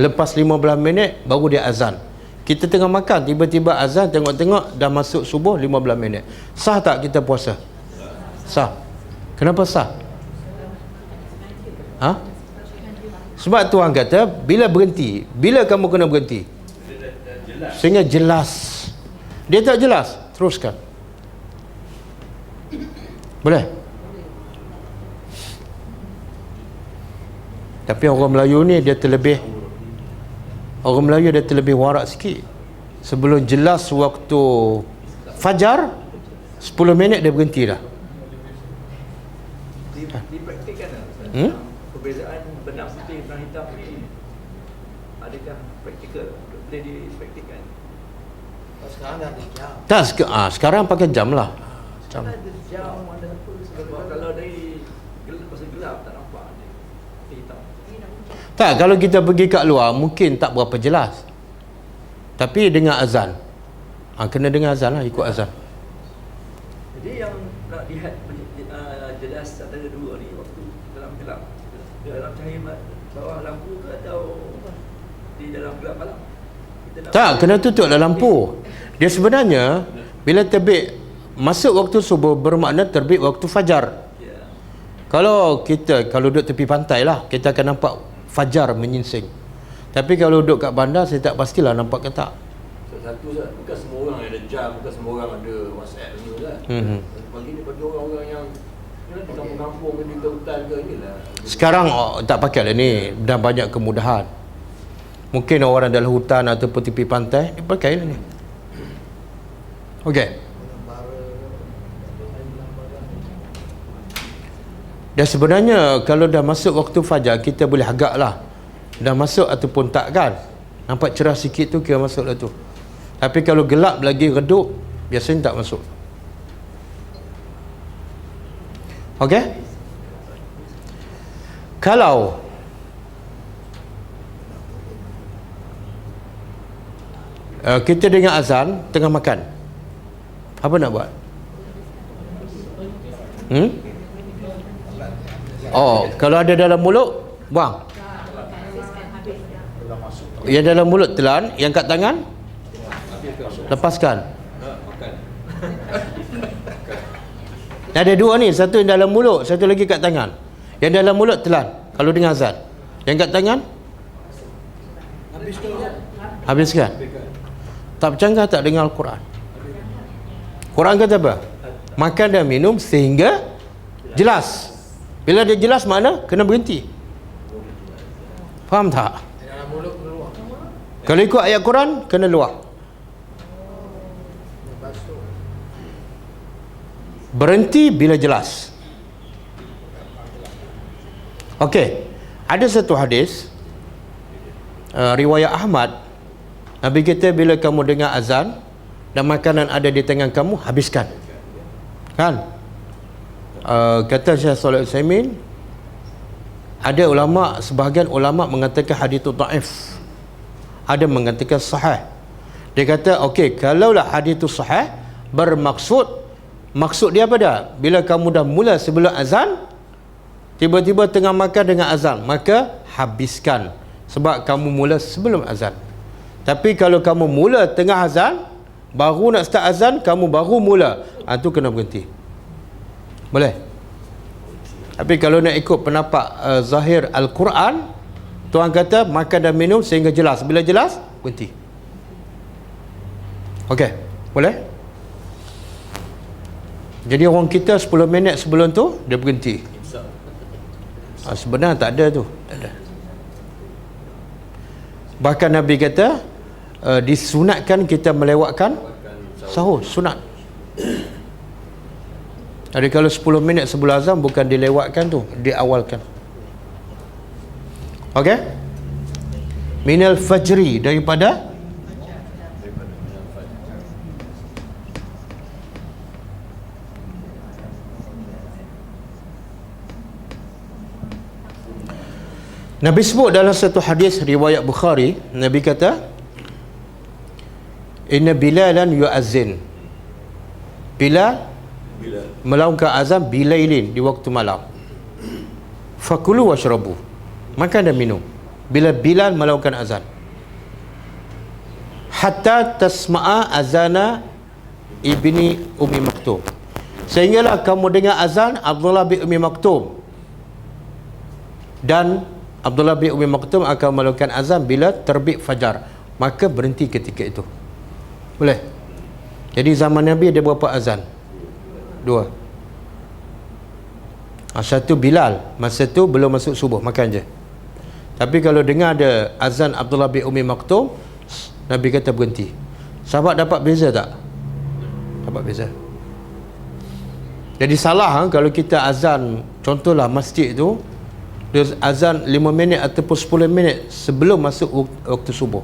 lepas 15 minit baru dia azan. Kita tengah makan, tiba-tiba azan, tengok-tengok dah masuk subuh 15 minit. Sah tak kita puasa? Sah. Kenapa sah? Sebab Tuhan kata, bila berhenti, bila kamu kena berhenti? Sehingga jelas. Dia tak jelas, teruskan. Boleh? Tapi orang Melayu ni dia terlebih, orang Melayu dia terlebih warak sikit. Sebelum jelas waktu fajar, 10 minit dia berhenti dah. Dipraktikkan tak? Perbezaan benang putih, benang hitam ni, adakah praktikal? Boleh dipraktikkan? Sekarang dah ada jam. Tak, sekarang pakai jam lah. Jam. Ada jam, ada apa? Sebab kalau dari masa gelap tak nampak dia hitam. Tak, kalau kita pergi kat luar mungkin tak berapa jelas. Tapi dengar azan. Kena dengar azan lah, ikut azan. Jadi yang nak lihat jelas antara dua ni waktu dalam gelap, dalam cahaya bawah lampu ke atau di dalam gelap malam? Tak, kena tutup lah lampu. Dia sebenarnya bila terbit masuk waktu subuh bermakna terbit waktu fajar. Ya. Kalau duduk tepi pantai lah, kita akan nampak fajar menyingsing. Tapi kalau duduk kat bandar, saya tak pastilah nampak ke tak. Satu bukan semua orang ada jam, bukan semua orang ada WhatsApp ni kan. Bagi orang-orang yang di kampung-kampung ke di hutan ke inilah. Sekarang tak pakai lah ni, dah banyak kemudahan. Mungkin orang dalam hutan ataupun tepi pantai, dia pakai lah ni. Okey. Dan sebenarnya kalau dah masuk waktu fajar, kita boleh agak lah dah masuk ataupun tak kan. Nampak cerah sikit tu kira masuk lah tu. Tapi kalau gelap lagi redup, biasanya tak masuk. Okey? Kita dengar azan tengah makan, apa nak buat? Oh, kalau ada dalam mulut, buang. Yang dalam mulut telan, yang kat tangan lepaskan. Ada dua ni, satu yang dalam mulut, satu lagi kat tangan. Yang dalam mulut telan kalau dengar azan. Yang kat tangan habiskan. Tak bercanggah tak dengar Al-Quran. Quran kata apa? Makan dan minum sehingga jelas. Bila dia jelas mana? Kena berhenti. Faham tak? Kalau ikut ayat Quran, kena luar. Berhenti bila jelas. Okey. Ada satu hadis riwayat Ahmad, Nabi kata bila kamu dengar azan dan makanan ada di tangan kamu, habiskan. Kan? Kata Syekh Shalih Al-Utsaimin, ada ulama, sebahagian ulama mengatakan hadis itu dhaif, ada mengatakan sahih. Dia kata okey, kalaulah hadis itu sahih, maksud dia apa dah? Bila kamu dah mula sebelum azan, tiba-tiba tengah makan dengan azan, maka habiskan, sebab kamu mula sebelum azan. Tapi kalau kamu mula tengah azan, baru nak start azan, kamu baru mula, itu kena berhenti. Boleh? Tapi kalau nak ikut pendapat zahir Al-Quran, Tuhan kata makan dan minum sehingga jelas. Bila jelas, berhenti. Okey, boleh? Jadi orang kita 10 minit sebelum tu dia berhenti. Sebenarnya tak ada tu, tak ada. Bahkan Nabi kata disunatkan kita melewatkan sahur, sunat. Jadi kalau 10 minit sebelum azan bukan dilewatkan tu, diawalkan. Okey? Minal fajri, daripada Nabi sebut dalam satu hadis riwayat Bukhari, Nabi kata, inna Bilalan yu'azzin. Bilal melaungkan azan bilailin, di waktu malam. Fakulu washrabu, makan dan minum bila Bilal melaungkan azan. Hatta tasma'a azana ibni Ummi Maktum, sehinggalah kamu dengar azan Abdullah bin Ummi Maktum. Dan Abdullah bin Ummi Maktum akan melakukan azan bila terbit fajar, maka berhenti ketika itu. Boleh? Jadi zaman Nabi ada berapa azan? 2. Satu Bilal, masa tu belum masuk subuh, makan je. Tapi kalau dengar ada azan Abdullah bin Ummi Maktum, Nabi kata berhenti. Sahabat dapat beza tak? Dapat beza. Jadi salah kalau kita azan, contohlah masjid tu dia azan 5 minit ataupun 10 minit sebelum masuk waktu subuh.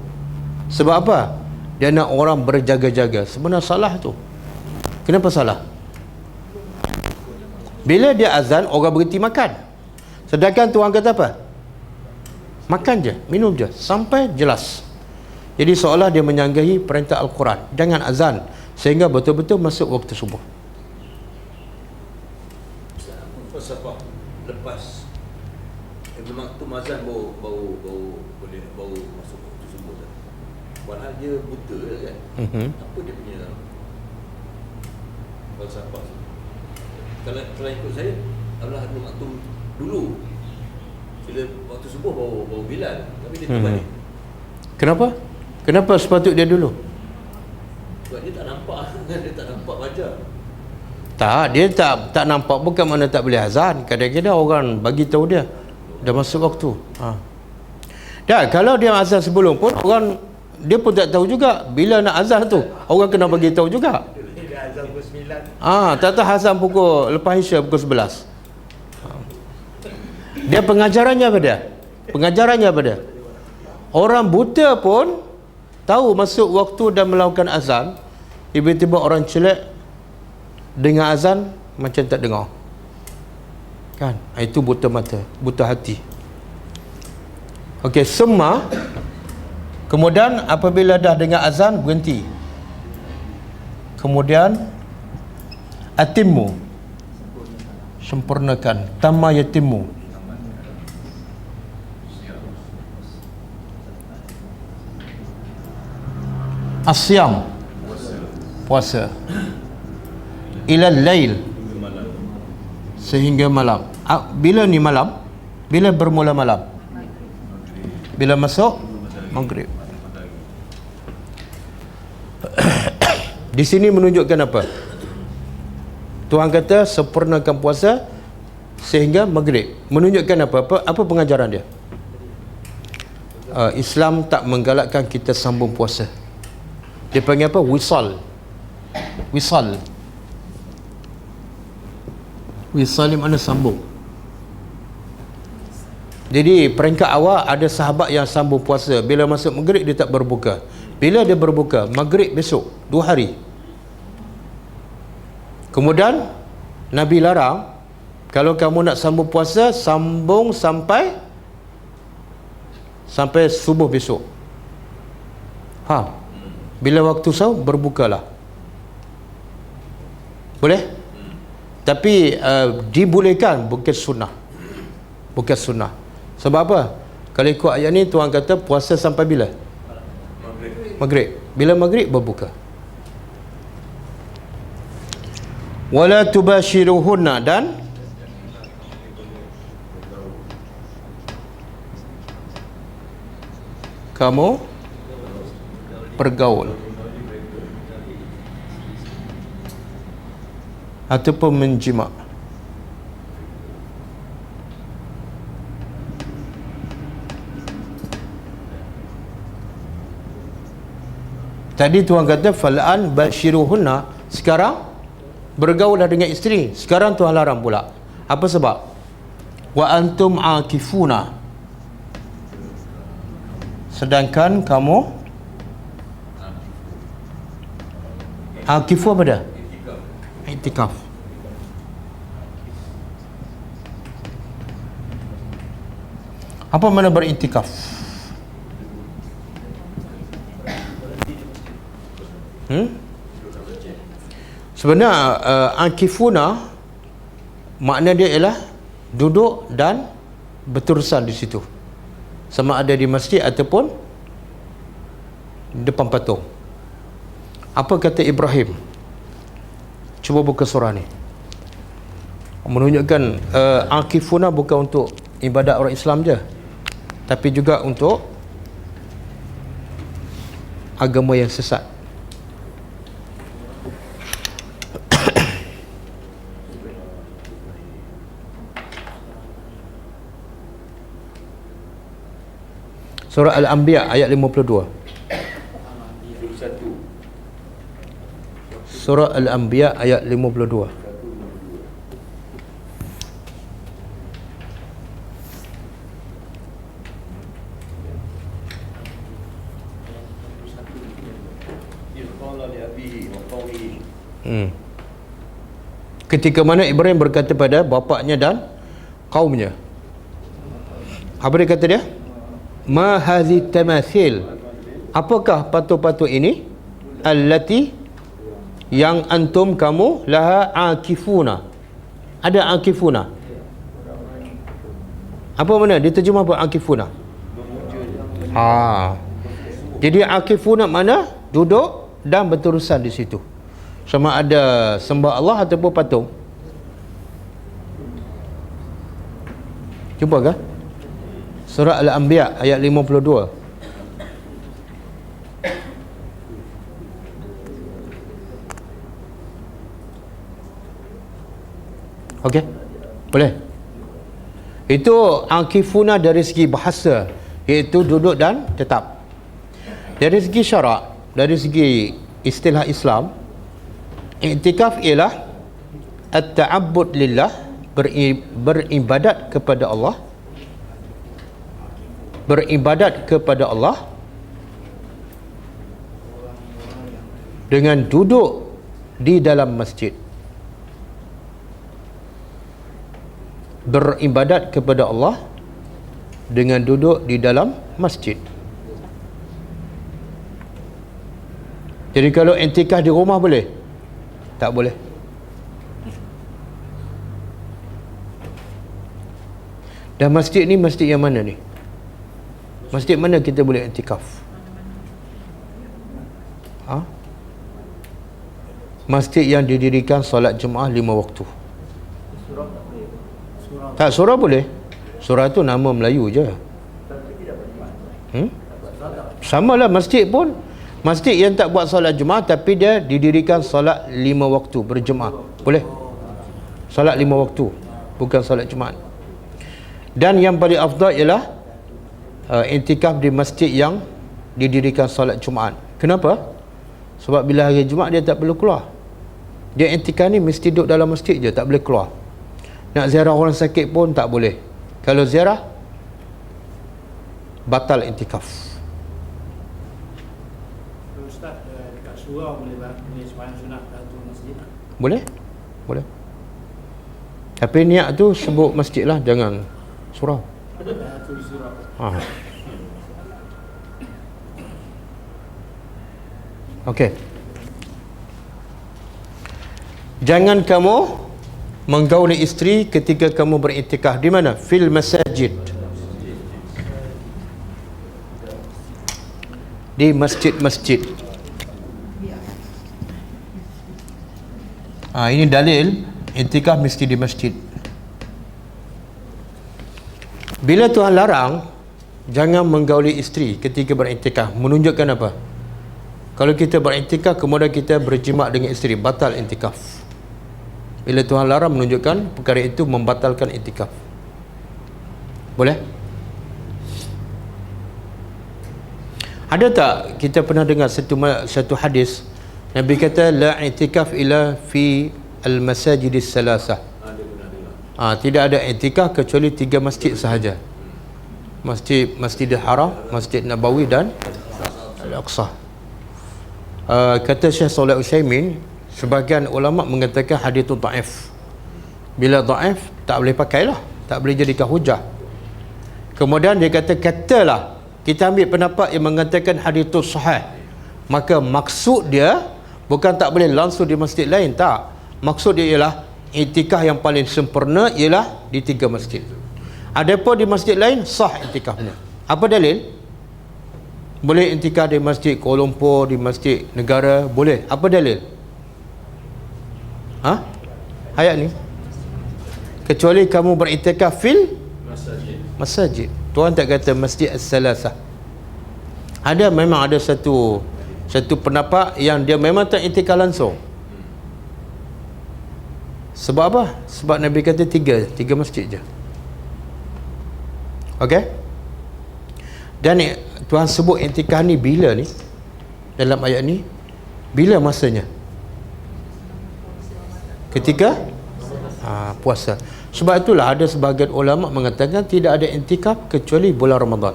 Sebab apa? Dia nak orang berjaga-jaga. Sebenarnya salah tu. Kenapa salah? Bila dia azan, orang berhenti makan. Sedangkan Tuhan kata apa? Makan je, minum je, sampai jelas. Jadi seolah dia menyanggahi perintah Al-Quran. Jangan azan sehingga betul-betul masuk waktu subuh. Apa lepas memang tu azan baru masuk waktu subuh tu. Padahal dia buta kan. Apa dia punya falsafah? Kalau ikut saya, Allah Ibn Maktum dulu bila waktu subuh baru Bilal, tapi dia terbalik. Kenapa? Kenapa sepatutnya dia dulu? Sebab dia tak nampak, dia tak nampak wajah. Tak, dia tak nampak bukan mana tak boleh azan. Kadang-kadang orang bagi tahu dia dah masuk waktu. Dan kalau dia azan sebelum pun orang dia pun tak tahu juga bila nak azan tu. Orang kena bagi tahu juga. Dia azan pukul 9. Tak azan pukul lepas Isya pukul 11. Dia pengajarannya apa dia? Pengajarannya apa dia? Orang buta pun tahu masuk waktu dan melakukan azan. Tiba-tiba orang celak dengar azan macam tak dengar. Kan? Itu buta mata, buta hati. Okey, semua Kemudian apabila dah dengar azan, berhenti. Kemudian atimmu, sempurnakan. Tamma yatimmu. Asyam, puasa. Ilal lail, sehingga malam. Bila ni malam? Bila bermula malam? Bila masuk maghrib. Di sini menunjukkan apa? Tuhan kata sempurnakan puasa sehingga maghrib. Menunjukkan apa pengajaran dia? Islam tak menggalakkan kita sambung puasa. Dia panggil apa? Wisal. Wisal. Wisal ni mana sambung. Jadi peringkat awal ada sahabat yang sambung puasa. Bila masuk maghrib dia tak berbuka. Bila dia berbuka, maghrib besok 2 hari. Kemudian Nabi larang, kalau kamu nak sambung puasa, sambung sampai subuh besok. Bila waktu sahur, berbukalah. Boleh? Tapi dibolehkan, bukan sunnah. Bukan sunnah. Sebab apa? Kalau ikut ayat ni, Tuhan kata puasa sampai bila? Maghrib. Bila maghrib, berbuka. Wala tubashiruhunna, dan kamu bergaul ataupun menjima. Tadi Tuhan kata fal'an bashiruhunna, sekarang bergaullah dengan isteri. Sekarang Tuhan larang pula. Apa sebab? Wa antum akifuna, sedangkan kamu akifu apa dah? Iktikaf. Apa makna beriktikaf? Sebenarnya akifuna makna dia ialah duduk dan berterusan di situ, sama ada di masjid ataupun depan patung. Apa kata Ibrahim? Cuba buka surah ni. Menunjukkan akifuna bukan untuk ibadat orang Islam je, tapi juga untuk agama yang sesat. Surah Al-Anbiya ayat 52. Surah Al-Anbiya ayat 52. Ketika mana Ibrahim berkata pada bapaknya dan kaumnya. Apa dia kata dia? Ma hadhi tamathil, apakah patung-patung ini? Allati, yang antum kamu laha akifuna. Ada akifuna. Apa mana? Dia terjemah apa akifuna? Jadi akifuna mana? Duduk dan berterusan di situ. Sama ada sembah Allah ataupun patung. Jumpa ke? Surah Al-Anbiya ayat 52. Okey? Boleh? Itu akifuna dari segi bahasa, iaitu duduk dan tetap. Dari segi syarak, dari segi istilah Islam, iktikaf ialah at-ta'abbud lillah, beribadat kepada Allah. Beribadat kepada Allah dengan duduk di dalam masjid. Beribadat kepada Allah dengan duduk di dalam masjid. Jadi kalau i'tikaf di rumah boleh? Tak boleh. Dan masjid ni masjid yang mana ni? Masjid mana kita boleh i'tikaf? Ha? Masjid yang didirikan solat Jumaat 5 waktu. Tak, surah boleh. Surah tu nama Melayu je. Sama lah masjid pun. Masjid yang tak buat solat Jumaat tapi dia didirikan solat 5 waktu berjemaah. Boleh. Solat 5 waktu, bukan solat Jumaat. Dan yang paling afdal ialah i'tikaf di masjid yang didirikan solat Jumaat. Kenapa? Sebab bila hari Jumaat dia tak perlu keluar. Dia i'tikaf ni mesti duduk dalam masjid je, tak boleh keluar. Nak ziarah orang sakit pun tak boleh. Kalau ziarah batal i'tikaf. Ustaz, dekat surau boleh sembahyang sunat dalam masjid? Boleh? Boleh. Tapi niat tu sebut masjid lah, jangan surau. Dalam surau. Ha. Okey. Jangan kamu menggauli isteri ketika kamu beriktikaf. Di mana? Fil masajid. Di masjid-masjid. Ini dalil iktikaf mesti di masjid. Bila Tuhan larang jangan menggauli isteri ketika beriktikaf, menunjukkan apa? Kalau kita beriktikaf kemudian kita berjimat dengan isteri, batal iktikaf. Bila Tuhan larang menunjukkan perkara itu membatalkan iktikaf. Boleh? Ada tak kita pernah dengar satu hadis Nabi kata la i'tikaf illa fi al-masajidis salasah. Tidak ada i'tikaf kecuali 3 masjid sahaja. Masjidil Haram, Masjid Nabawi dan Al-Aqsa. Kata Syekh Shalih Utsaimin, sebahagian ulama mengatakan hadis itu dhaif. Bila dhaif tak boleh pakailah, tak boleh jadikan hujah. Kemudian dia katalah kita ambil pendapat yang mengatakan hadis itu sahih. Maka maksud dia bukan tak boleh langsung di masjid lain, tak. Maksud dia ialah i'tikaf yang paling sempurna ialah di 3 masjid. Adapun di masjid lain sah i'tikafnya. Apa dalil? Boleh i'tikaf di masjid Kuala Lumpur, di masjid negara, boleh. Apa dalil? Ayat ni. Kecuali kamu beriktikaf fil masjid. Tuhan tak kata masjid as-salasah. Memang ada satu pendapat yang dia memang tak i'tikaf langsung. Sebab apa? Sebab Nabi kata 3 masjid je. Okey? Dan Tuhan sebut i'tikaf ni bila ni? Dalam ayat ni, bila masanya? Ketika puasa. Sebab itulah ada sebahagian ulama mengatakan tidak ada i'tikaf kecuali bulan Ramadan.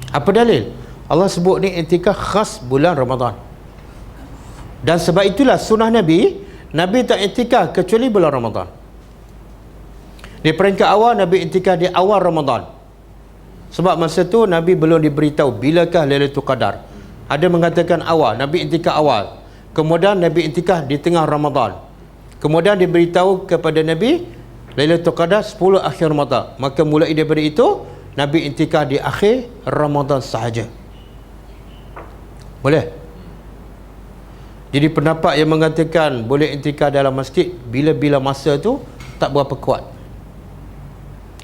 Apa dalil? Allah sebut ni i'tikaf khas bulan Ramadan. Dan sebab itulah sunnah Nabi tak i'tikaf kecuali bulan Ramadan. Di peringkat awal Nabi i'tikaf di awal Ramadan. Sebab masa tu Nabi belum diberitahu bilakah Lailatul Qadar. Ada mengatakan awal, Nabi i'tikaf awal. Kemudian Nabi i'tikaf di tengah Ramadan. Kemudian diberitahu kepada Nabi Lailatul Qadar 10 akhir Ramadan. Maka mulai daripada itu Nabi i'tikaf di akhir Ramadan sahaja. Boleh? Jadi pendapat yang mengatakan boleh i'tikaf dalam masjid bila-bila masa tu tak berapa kuat.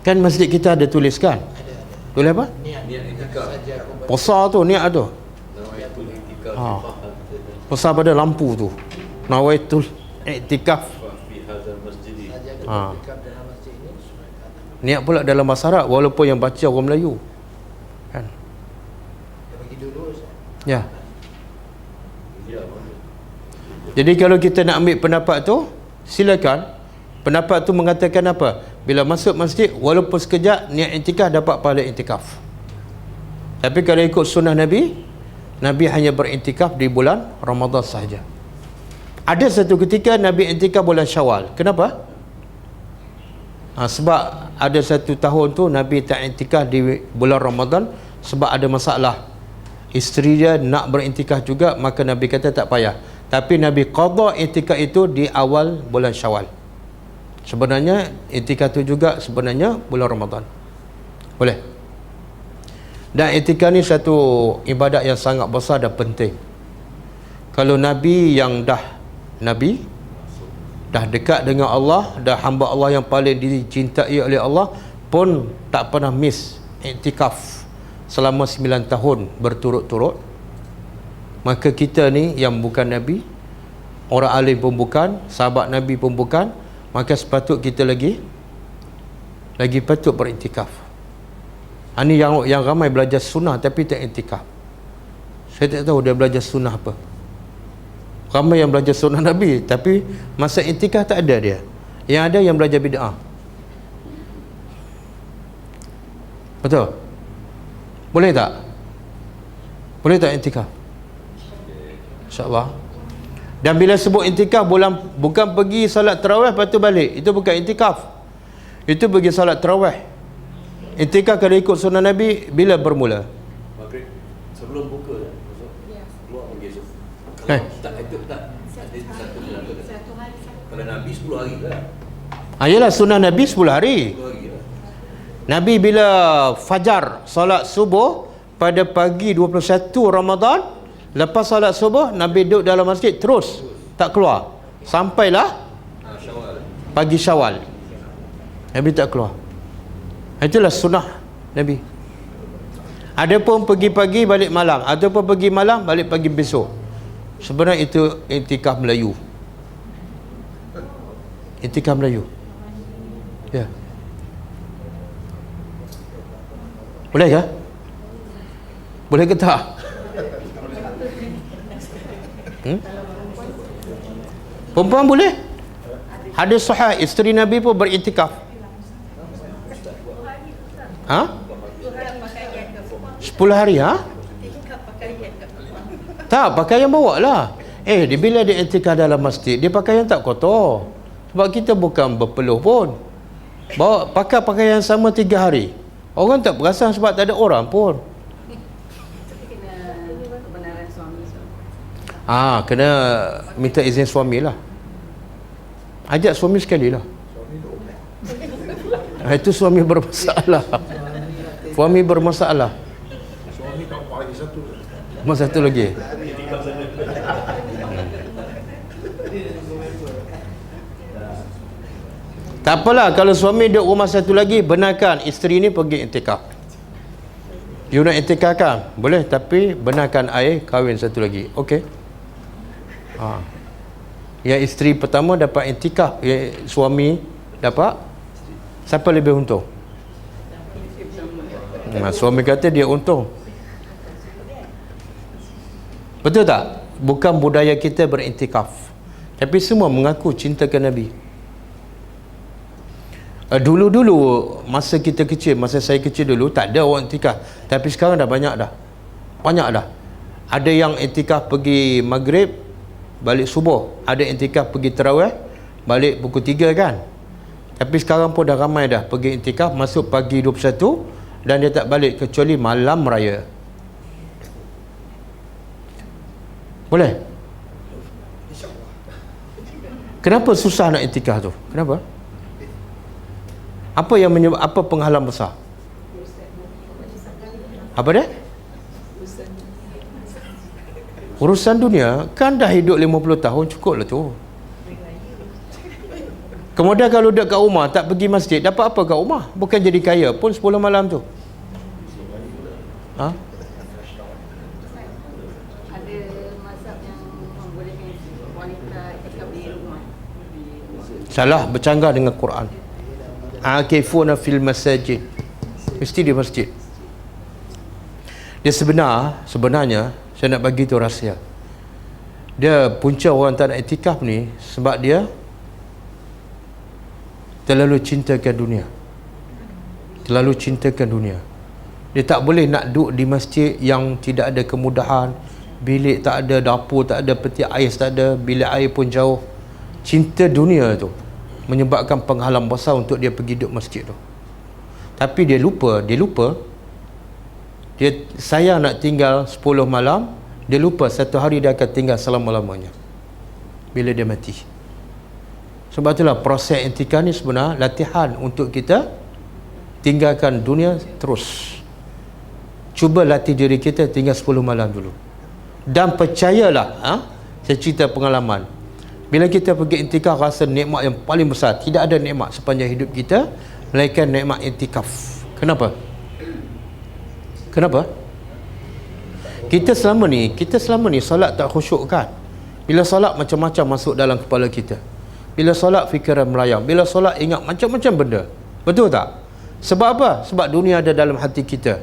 Kan masjid kita ada tuliskan. Tulis apa? Niat i'tikaf. Besar tu, niat tu. Nawaitul i'tikaf. Besar pada lampu tu. Nawaitul i'tikaf. Fi hadzal masjid. Niat pula dalam bahasa Arab walaupun yang baca orang Melayu. Kan? Ya. Jadi kalau kita nak ambil pendapat tu, silakan. Pendapat tu mengatakan apa? Bila masuk masjid walaupun sekejap niat i'tikaf dapat pahala i'tikaf. Tapi kalau ikut sunnah Nabi hanya beriktikaf di bulan Ramadan sahaja. Ada satu ketika Nabi i'tikaf bulan Syawal. Kenapa? Sebab ada satu tahun tu Nabi tak i'tikaf di bulan Ramadan sebab ada masalah. isteri dia nak berintikaf juga, maka Nabi kata tak payah. Tapi Nabi qada iktikaf itu di awal bulan Syawal. Sebenarnya iktikaf itu juga sebenarnya bulan Ramadan. Boleh. Dan iktikaf ni satu ibadat yang sangat besar dan penting. Kalau Nabi yang dah dekat dengan Allah, dah hamba Allah yang paling dicintai oleh Allah pun tak pernah miss iktikaf selama 9 tahun berturut-turut. Maka kita ni yang bukan Nabi, orang alim pun bukan, sahabat Nabi pun bukan, maka sepatut kita lagi patut beriktikaf. Ini yang ramai belajar sunnah tapi tak iktikaf. Saya tak tahu dia belajar sunnah apa. Ramai yang belajar sunnah Nabi tapi masa iktikaf tak ada dia. Yang ada yang belajar bid'ah. Betul? Boleh tak? Boleh tak iktikaf? InsyaAllah. Dan bila sebut iktikaf, bukan pergi salat tarawih lepas tu balik. Itu bukan iktikaf. Itu pergi salat tarawih. Iktikaf kalau ikut sunnah Nabi bila bermula? Maghrib sebelum buka masuk. Keluar pergi esok. Tak itu tak ada satu bulan tu. Kalau Nabi 10 hari lah. Yalah sunnah Nabi 10 hari. 10 hari lah. Nabi bila fajar solat subuh pada pagi 21 Ramadan, lepas solat subuh Nabi duduk dalam masjid terus tak keluar sampailah Syawal. pagi Syawal. Nabi tak keluar. Itulah sunnah Nabi. Ada pun pergi pagi balik malam, ataupun pergi malam balik pagi besok. Sebenarnya itu iktikaf Melayu. Iktikaf Melayu. Ya. Boleh ke? Boleh ke tak? Perempuan boleh? Ada sahih isteri Nabi pun beriktikaf. 10 hari Tak, pakaian bawa lah. Bila dia iktikaf dalam masjid, dia pakaian tak kotor. Sebab kita bukan berpeluh pun. Bawa pakai pakaian sama 3 hari. Orang tak perasan sebab tak ada orang pun. Kena minta izin suami lah. Ajak suami sekali lah. Itu suami bermasalah. Suami bermasalah. Suami tak apa lagi satu. Satu lagi. Tak apalah kalau suami duduk rumah satu lagi, benarkan isteri ni pergi iktikaf. You nak iktikaf kan? Boleh, tapi benarkan air kahwin satu lagi. Okey. Yang isteri pertama dapat iktikaf, suami dapat, siapa lebih untung? Suami kata dia untung. Betul tak? Bukan budaya kita beriktikaf, tapi semua mengaku cinta ke Nabi. Dulu-dulu masa kita kecil, masa saya kecil dulu tak ada orang iktikaf, tapi sekarang dah banyak dah. Ada yang iktikaf pergi maghrib balik subuh, ada iktikaf pergi tarawih balik pukul 3 kan. Tapi sekarang pun dah ramai dah pergi iktikaf masuk pagi 21 dan dia tak balik kecuali malam raya. Boleh? Kenapa susah nak iktikaf tu? Kenapa? Apa yang menyebab, apa penghalang besar? Apa dia? Urusan dunia. Kan dah hidup 50 tahun, cukup lah tu. Kemudian kalau duduk kat rumah tak pergi masjid, dapat apa kat rumah? Bukan jadi kaya pun 10 malam tu. Ada mazhab yang membolehkan wanita iktikaf di rumah. Salah, bercanggah dengan Quran. Akifuna fil masajid. Mesti di masjid. Dia sebenarnya saya nak bagi tu rahsia. Dia punca orang tak nak iktikaf ni sebab dia terlalu cintakan dunia. Terlalu cintakan dunia. Dia tak boleh nak duduk di masjid yang tidak ada kemudahan, bilik tak ada, dapur tak ada, peti ais tak ada, bilik air pun jauh. Cinta dunia tu menyebabkan penghalang besar untuk dia pergi duduk masjid tu. Tapi dia lupa Saya nak tinggal 10 malam, dia lupa satu hari dia akan tinggal selama-lamanya bila dia mati. Sebab itulah proses intikaf ni sebenarnya latihan untuk kita tinggalkan dunia terus. Cuba latih diri kita tinggal 10 malam dulu. Dan percayalah, saya cerita pengalaman. Bila kita pergi intikaf, rasa nikmat yang paling besar. Tidak ada nikmat sepanjang hidup kita melainkan nikmat intikaf. Kenapa? Kita selama ni solat tak khusyuk kan? Bila solat macam-macam masuk dalam kepala kita. Bila solat fikiran melayang. Bila solat ingat macam-macam benda. Betul tak? Sebab apa? Sebab dunia ada dalam hati kita.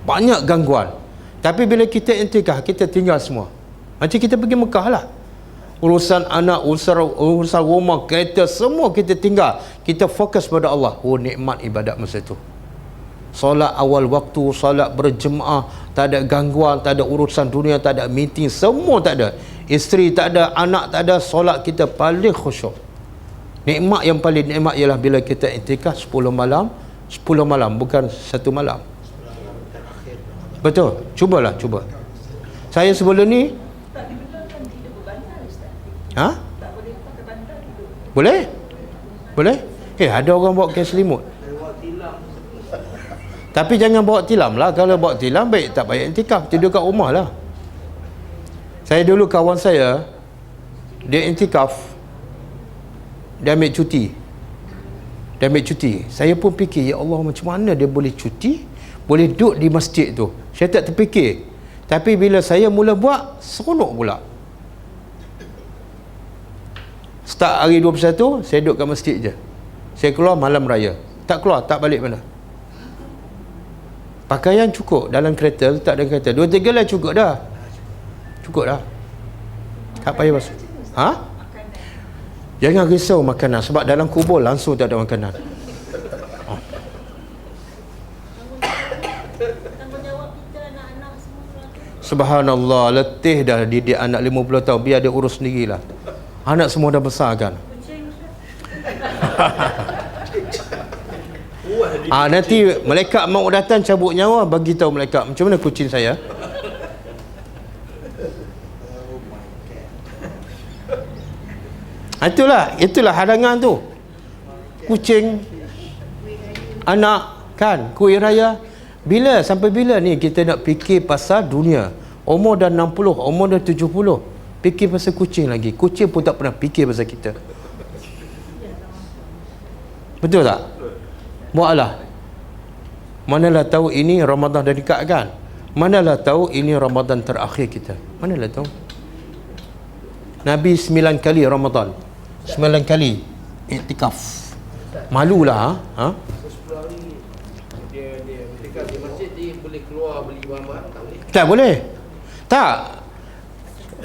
Banyak gangguan. Tapi bila kita intikaf, kita tinggal semua. Macam kita pergi Mekah lah. Urusan anak, urusan rumah, kereta, semua kita tinggal. Kita fokus pada Allah. Oh, nikmat ibadat masa itu. Solat awal waktu, solat berjemaah, tak ada gangguan, tak ada urusan dunia, tak ada meeting, semua tak ada. Isteri tak ada, anak tak ada, solat kita paling khusyuk. Nikmat yang paling nikmat ialah bila kita intikaf 10 malam, bukan 1 malam. Betul? Cuba. Saya sebelum ni Tak dibenarkan hidup berbandar, Ustaz. Tak boleh pakai bandar hidup. Boleh? Ada orang bawa kes selimut. Tapi jangan bawa tilam lah. Kalau bawa tilam, baik tak payah intikaf, tidur kat rumah lah. Saya dulu kawan saya, dia intikaf, dia ambil cuti. Saya pun fikir, ya Allah, macam mana dia boleh cuti, boleh duduk di masjid tu. Saya tak terfikir. Tapi bila saya mula buat, seronok pula. Start hari 21, saya duduk kat masjid je. Saya keluar malam raya. Tak keluar, tak balik mana. Pakaian cukup dalam kereta, letak dalam kereta. 2-3 lah cukup dah. Tak payah basuh. Jangan risau makanan, sebab dalam kubur langsung tak ada makanan. Tanggungjawab kita, anak-anak semua. Subhanallah, letih dah didik anak 50 tahun, biar dia urus sendirilah. Anak semua dah besar kan. Nanti malaikat maut datang cabut nyawa, bagi tahu malaikat macam mana kucing saya. Itulah hadangan tu. Kucing, anak kan, kuih raya. Sampai bila ni kita nak fikir pasal dunia? Umur dah 60, umur dah 70, fikir pasal kucing lagi. Kucing pun tak pernah fikir pasal kita. Betul tak? Buatlah. Manalah tahu ini Ramadan dah dekat kan? Manalah tahu ini Ramadan terakhir kita? Manalah tahu. Nabi 9 kali Ramadan, 9 kali iktikaf. Malulah. 10 hari dia iktikaf di masjid, dia boleh keluar beli bahan-bahan? Tak boleh. Tak boleh. Tak.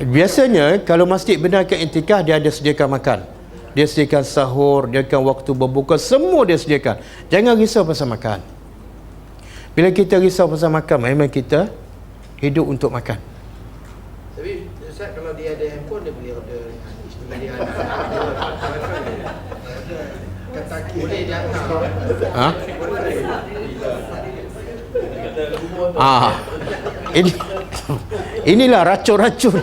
Biasanya kalau masjid benarkan iktikaf, dia ada sediakan makan. Dia sediakan sahur, dia akan waktu berbuka, semua dia sediakan. Jangan risau pasal makan. Bila kita risau pasal makan, memang kita hidup untuk makan. Tapi Ustaz, kalau dia ada handphone, dia boleh order isteri dia. Boleh dia hantar. Inilah racun-racun.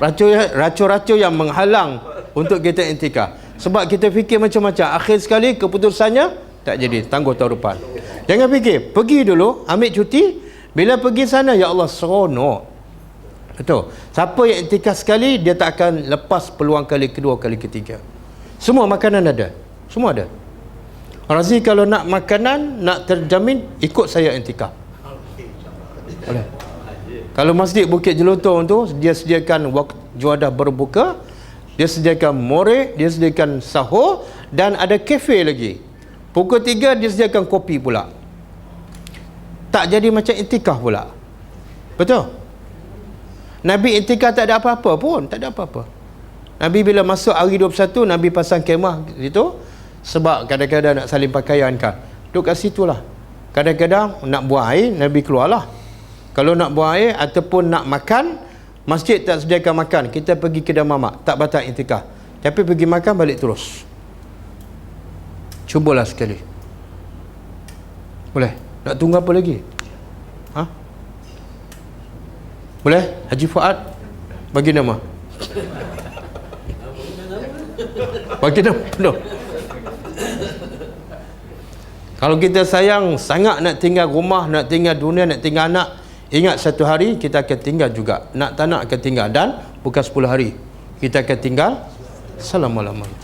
Racun-racun yang menghalang untuk kita intikaf. Sebab kita fikir macam-macam, akhir sekali keputusannya tak jadi, tangguh tahun depan. Jangan fikir, pergi dulu, ambil cuti. Bila pergi sana, ya Allah, seronok. Betul. Siapa yang intikaf sekali, dia tak akan lepas peluang kali kedua, kali ketiga. Semua makanan ada. Semua ada. Razi, kalau nak makanan, nak terjamin, ikut saya intikaf. Boleh. Kalau masjid Bukit Jelutong tu, dia sediakan waktu juadah berbuka, dia sediakan morek, dia sediakan sahur, dan ada kafe lagi. Pukul 3 dia sediakan kopi pula. Tak jadi macam intikaf pula. Betul? Nabi intikaf tak ada apa-apa pun, tak ada apa-apa. Nabi bila masuk hari 21, Nabi pasang kemah situ, sebab kadang-kadang nak salin pakaian kan. Duduk kat situlah. Kadang-kadang nak buang air, Nabi keluarlah. Kalau nak buang air ataupun nak makan, masjid tak sediakan makan, kita pergi kedai mamak, tak batal intikaf. Tapi pergi makan, balik terus. Cubalah sekali. Boleh? Nak tunggu apa lagi? Boleh? Haji Fuad bagi nama. Bagi nama penuh. Kalau kita sayang sangat nak tinggal rumah, nak tinggal dunia, nak tinggal anak, ingat satu hari kita akan tinggal juga. Nak tak nak akan tinggal. Dan bukan 10 hari, kita akan tinggal selama-lamanya.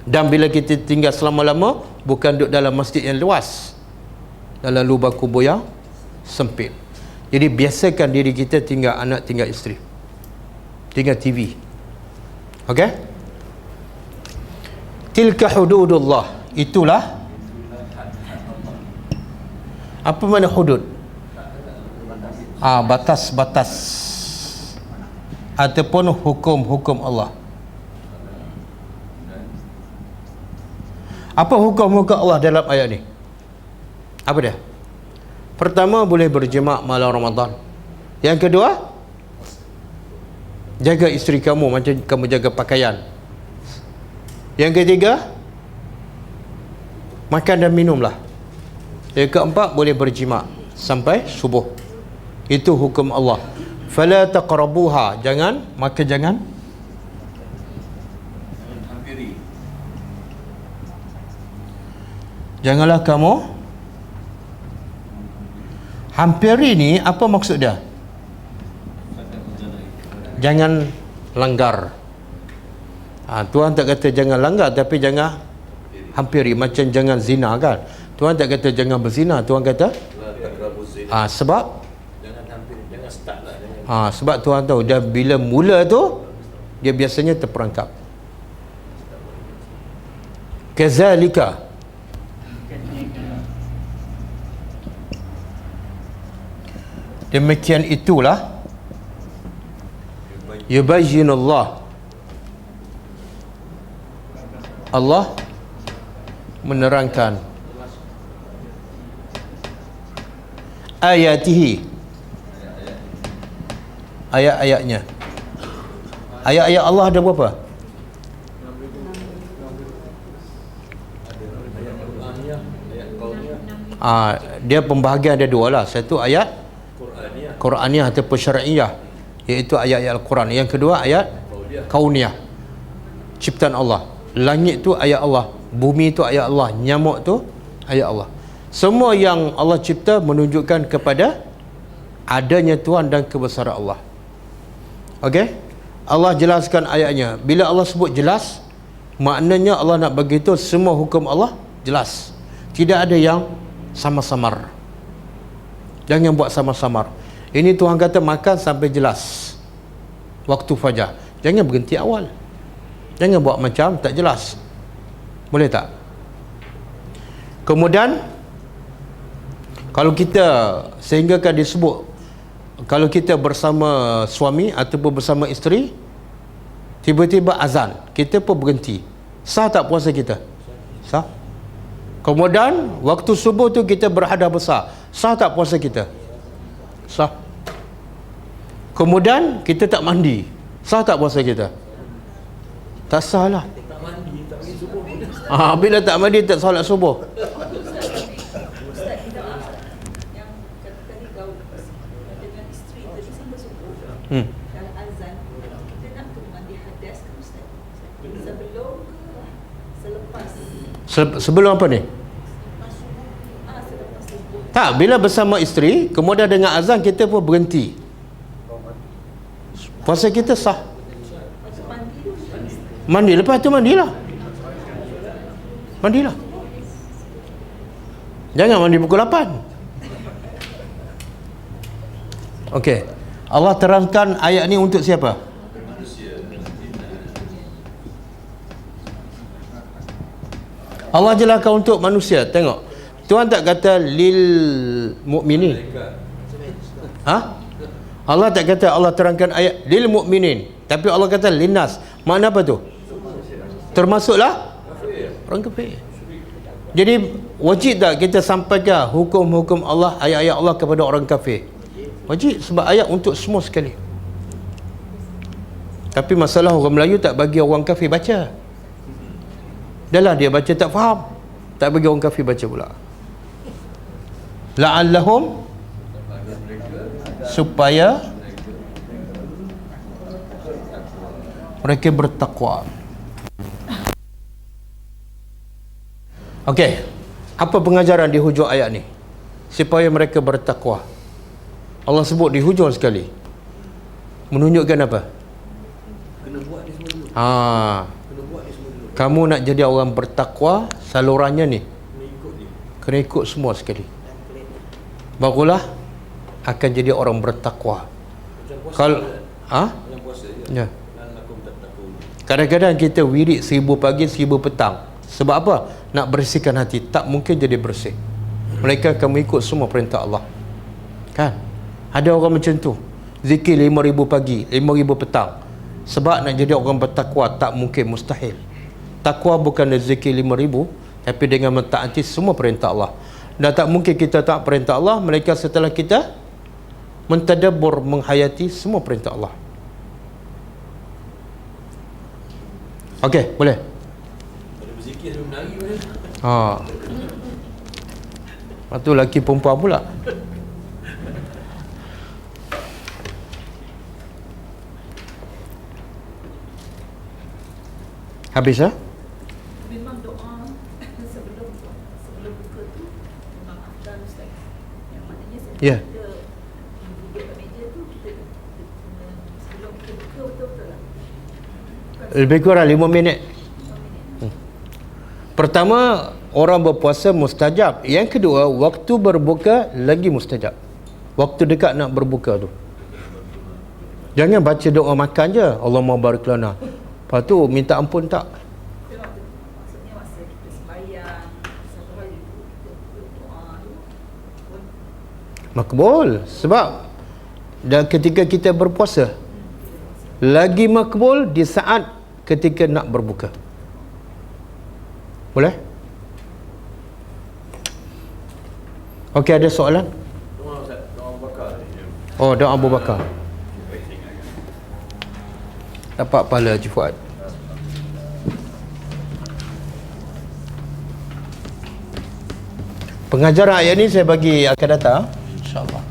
Dan bila kita tinggal selama-lama, bukan duduk dalam masjid yang luas, dalam lubang kubur yang sempit. Jadi biasakan diri kita tinggal anak, tinggal isteri, tinggal TV. Okey? Tilka hududullah. Itulah. Apa makna hudud? Batas-batas ataupun hukum-hukum Allah. Apa hukum-hukum Allah dalam ayat ni? Apa dia? Pertama, boleh berjemaah malam Ramadan. Yang kedua, jaga isteri kamu macam kamu jaga pakaian. Yang ketiga, makan dan minumlah. Yang keempat, boleh berjemaah sampai subuh. Itu hukum Allah. Fala taqrabuha, jangan, maka jangan hampiri. Janganlah kamu hampiri. Ni apa maksud dia? Jangan langgar. Tuhan tak kata jangan langgar, tapi jangan hampiri. Macam jangan zina kan. Tuhan tak kata jangan berzina, Tuhan kata sebab Jangan hampiri, jangan start lah, jangan. sebab Tuhan tahu dia bila mula tu dia biasanya terperangkap. Kazalika, demikian itulah yubayyinullah, Allah menerangkan ayatihi, ayat-ayatnya. Ayat-ayat Allah ada berapa? Dia pembahagian ada dua lah. Satu ayat Qur'aniyah ataupun syar'iyah, iaitu ayat-ayat Al-Quran. Yang kedua ayat kauniyah, ciptaan Allah. Langit tu ayat Allah, bumi tu ayat Allah, nyamuk tu ayat Allah. Semua yang Allah cipta menunjukkan kepada adanya Tuhan dan kebesaran Allah. Okey? Allah jelaskan ayatnya. Bila Allah sebut jelas, maknanya Allah nak beritahu semua hukum Allah jelas. Tidak ada yang samar-samar. Jangan buat samar-samar. Ini Tuhan kata makan sampai jelas waktu fajar. Jangan berhenti awal. Jangan buat macam tak jelas. Boleh tak? Kemudian kalau kita, sehingga kan disebut, kalau kita bersama suami ataupun bersama isteri, tiba-tiba azan, kita pun berhenti, sah tak puasa kita? Sah. Kemudian waktu subuh tu kita berhadas besar, sah tak puasa kita? Sah. Kemudian kita tak mandi, sah tak puasa kita? Tak sah lah. Tak mandi, tak pergi subuh. Bila tak mandi tak solat subuh. Ustaz, yang kata tadi kau dengan isteri tadi sampai subuh. Dalam azan, kita nak kena mandi hadas ke Ustaz? Sebelum ke selepas? Sebelum apa ni? Selepas subuh. Tak, bila bersama isteri, kemudian dengan azan kita pun berhenti, puasa kita sah. Mandi, lepas tu mandilah. Mandilah. Jangan mandi pukul 8. Okey. Allah terangkan ayat ni untuk siapa? Allah jelaskan untuk manusia. Tengok. Tuhan tak kata lil mukminin. Allah tak kata, Allah terangkan ayat lil mukminin, tapi Allah kata linnas. Makna apa tu? Termasuklah orang kafir. Jadi wajib tak kita sampaikan hukum-hukum Allah, ayat-ayat Allah kepada orang kafir? Wajib, sebab ayat untuk semua sekali. Tapi masalah orang Melayu tak bagi orang kafir baca. Dahlah dia baca tak faham, tak bagi orang kafir baca pula. La'allahum, supaya Mereka bertakwa. Okey, apa pengajaran di hujung ayat ni? Supaya mereka bertakwa. Allah sebut di hujung sekali. Menunjukkan apa? Kena buat ni semua dulu. Kena buat ni semua dulu. Kamu nak jadi orang bertakwa, salurannya ni Kena ikut ni. kena ikut semua sekali. Barulah akan jadi orang bertakwa. Macam puasa. Kalau Macam puasa je. ya. Dan lakum tattaqun. Kadang-kadang kita wirid 1000 pagi 1000 petang. Sebab apa? Nak bersihkan hati. Tak mungkin jadi bersih. Mereka akan mengikut semua perintah Allah. Kan? Ada orang macam tu. Zikir 5000 pagi, 5000 petang. Sebab nak jadi orang bertakwa tak mungkin, mustahil. Takwa bukan zikir 5000, tapi dengan mentaati semua perintah Allah. Dan tak mungkin kita taat perintah Allah mereka setelah kita mentadabbur, menghayati semua perintah Allah. Okey, boleh. Ada berzikir sambil menari boleh. Lepas tu lelaki perempuan pula. Habis Memang doa sebelum buka tu memang afdal Ustaz. Yang maknanya sebelum Ya. kita duduk kat meja tu kita sebelum kita buka betul-betul lah. Bukan Lebih kurang 5 minit. 5 minit. Pertama, orang berpuasa mustajab. Yang kedua, waktu berbuka lagi mustajab. Waktu dekat nak berbuka tu. Jangan baca doa makan je. Allahumma barik lana. Lepas tu minta ampun tak? Maksudnya masa kita sembahyang satu hari tu kita doa tu pun Makbul. Sebab dan ketika kita berpuasa lagi makbul di saat ketika nak berbuka. Boleh? Okey, ada soalan? Doa Ustaz, doa Abu Bakar. Oh, doa Abu Bakar. Dapat pahala Haji Fuad. Pengajaran ayat ni saya bagi akan datang, insya-Allah.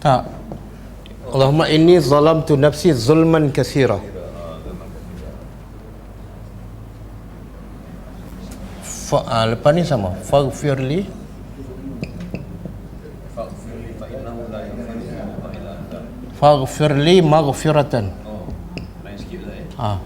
Tak. Allahumma inni zalamtu nafsi zulman katsira. Lepas ni sama. Faghfirli faghfirli maghfiratan. Lain sikit lah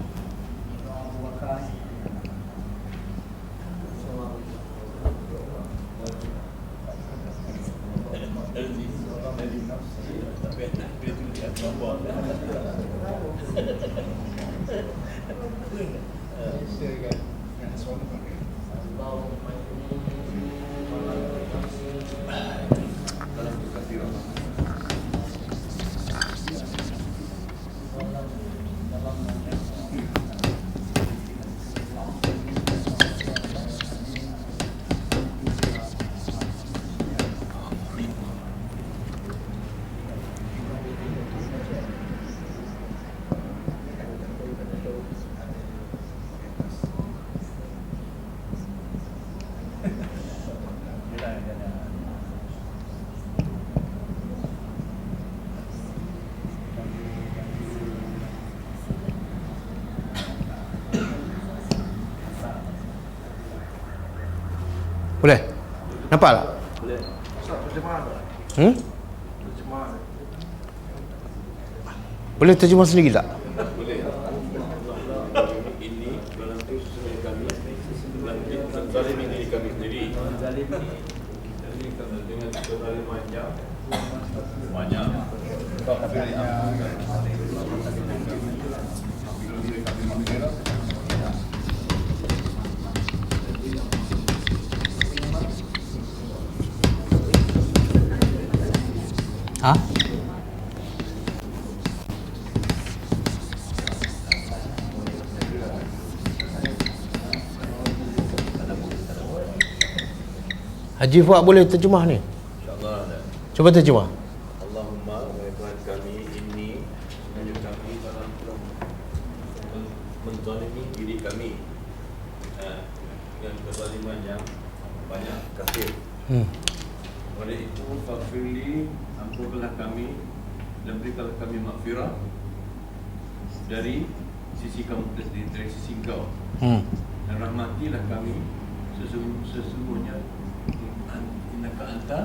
Nampak tak? Boleh. Ustaz, terjemah tak? Hmm? Terjemah. Boleh terjemah sendiri tak? Boleh. Ini dalam sesuai kami dalam zalimi diri kami sendiri. Dengan kezaliman yang banyak. Ha? Haji Fuad boleh terjemah ni? InsyaAllah ada. Cuba terjemah. Allahumma wa Tuhan kami ini sebenarnya kami dalam menzalimi diri kami dengan kezaliman yang banyak kafir. Oleh itu faghfirli, ampunkanlah kami dan berikanlah kami maghfirah dari sisi kamu sendiri, dari sisi Engkau. Dan rahmatilah kami sesungguhnya innaka anta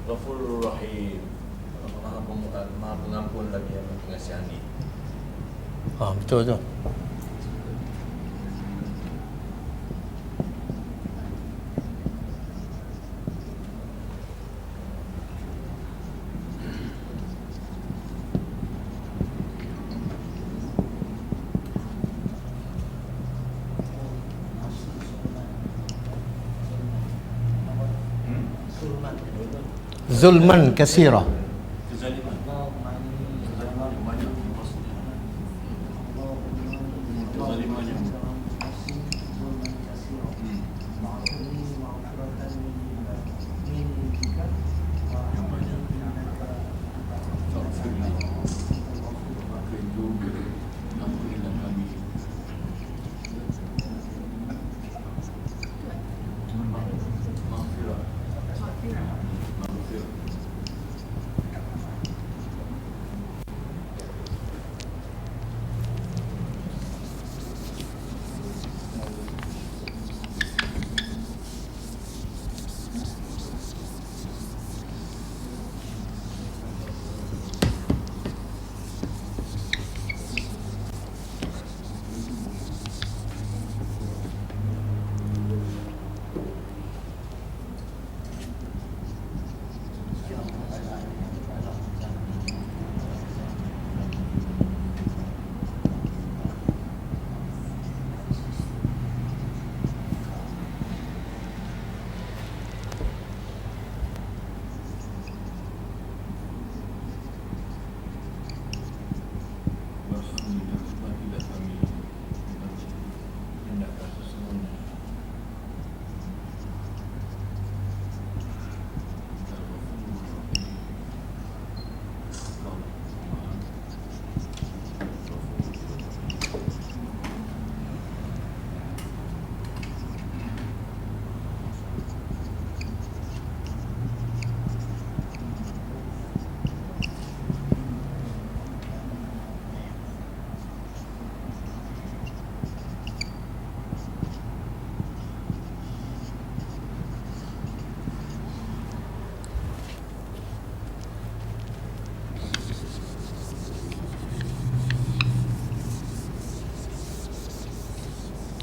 Ghafurur Rahim. Maha pengampun lagi yang mengasihani. Betul tu. Zulman kasira. Kezaliman. Kezaliman yang banyak maksudnya. Kezaliman yang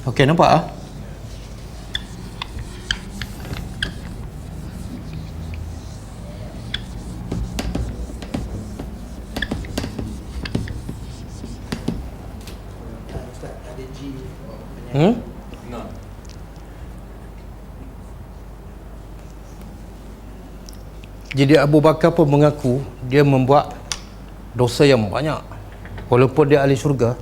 Okey, nampak ah? Ustaz, ada G. Nah, Jadi Abu Bakar pun mengaku dia membuat dosa yang banyak walaupun dia ahli syurga.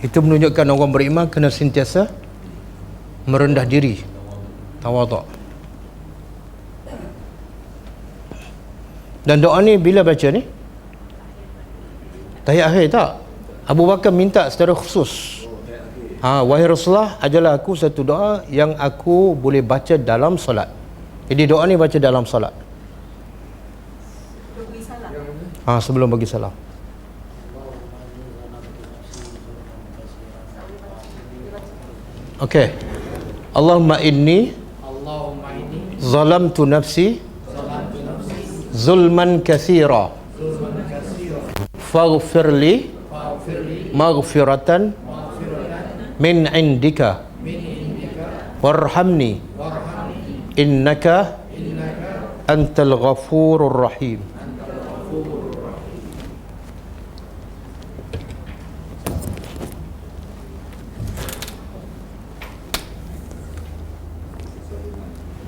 Itu menunjukkan orang beriman kena sentiasa merendah diri, tawaduk. Dan doa ni bila baca ni? Tahiyat akhir tak? Abu Bakar minta secara khusus. Wahai Rasulullah, ajarlah aku satu doa yang aku boleh baca dalam solat. Jadi doa ni baca dalam solat. Bagi salam. Sebelum bagi salam. Okey. Allahumma inni zalamtu nafsi zulman katsira faghfir li maghfiratan min indika warhamni innaka antal ghafurur rahim.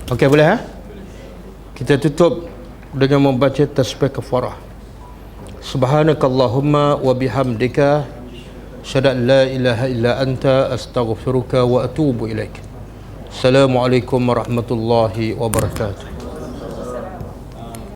Okey, boleh ha? Kita tutup dengan membaca tasbih kafarah. Subhanakallahumma wa bihamdika asyhadu an la ilaha illa anta astaghfiruka wa atubu ilaik. Assalamualaikum warahmatullahi wabarakatuh.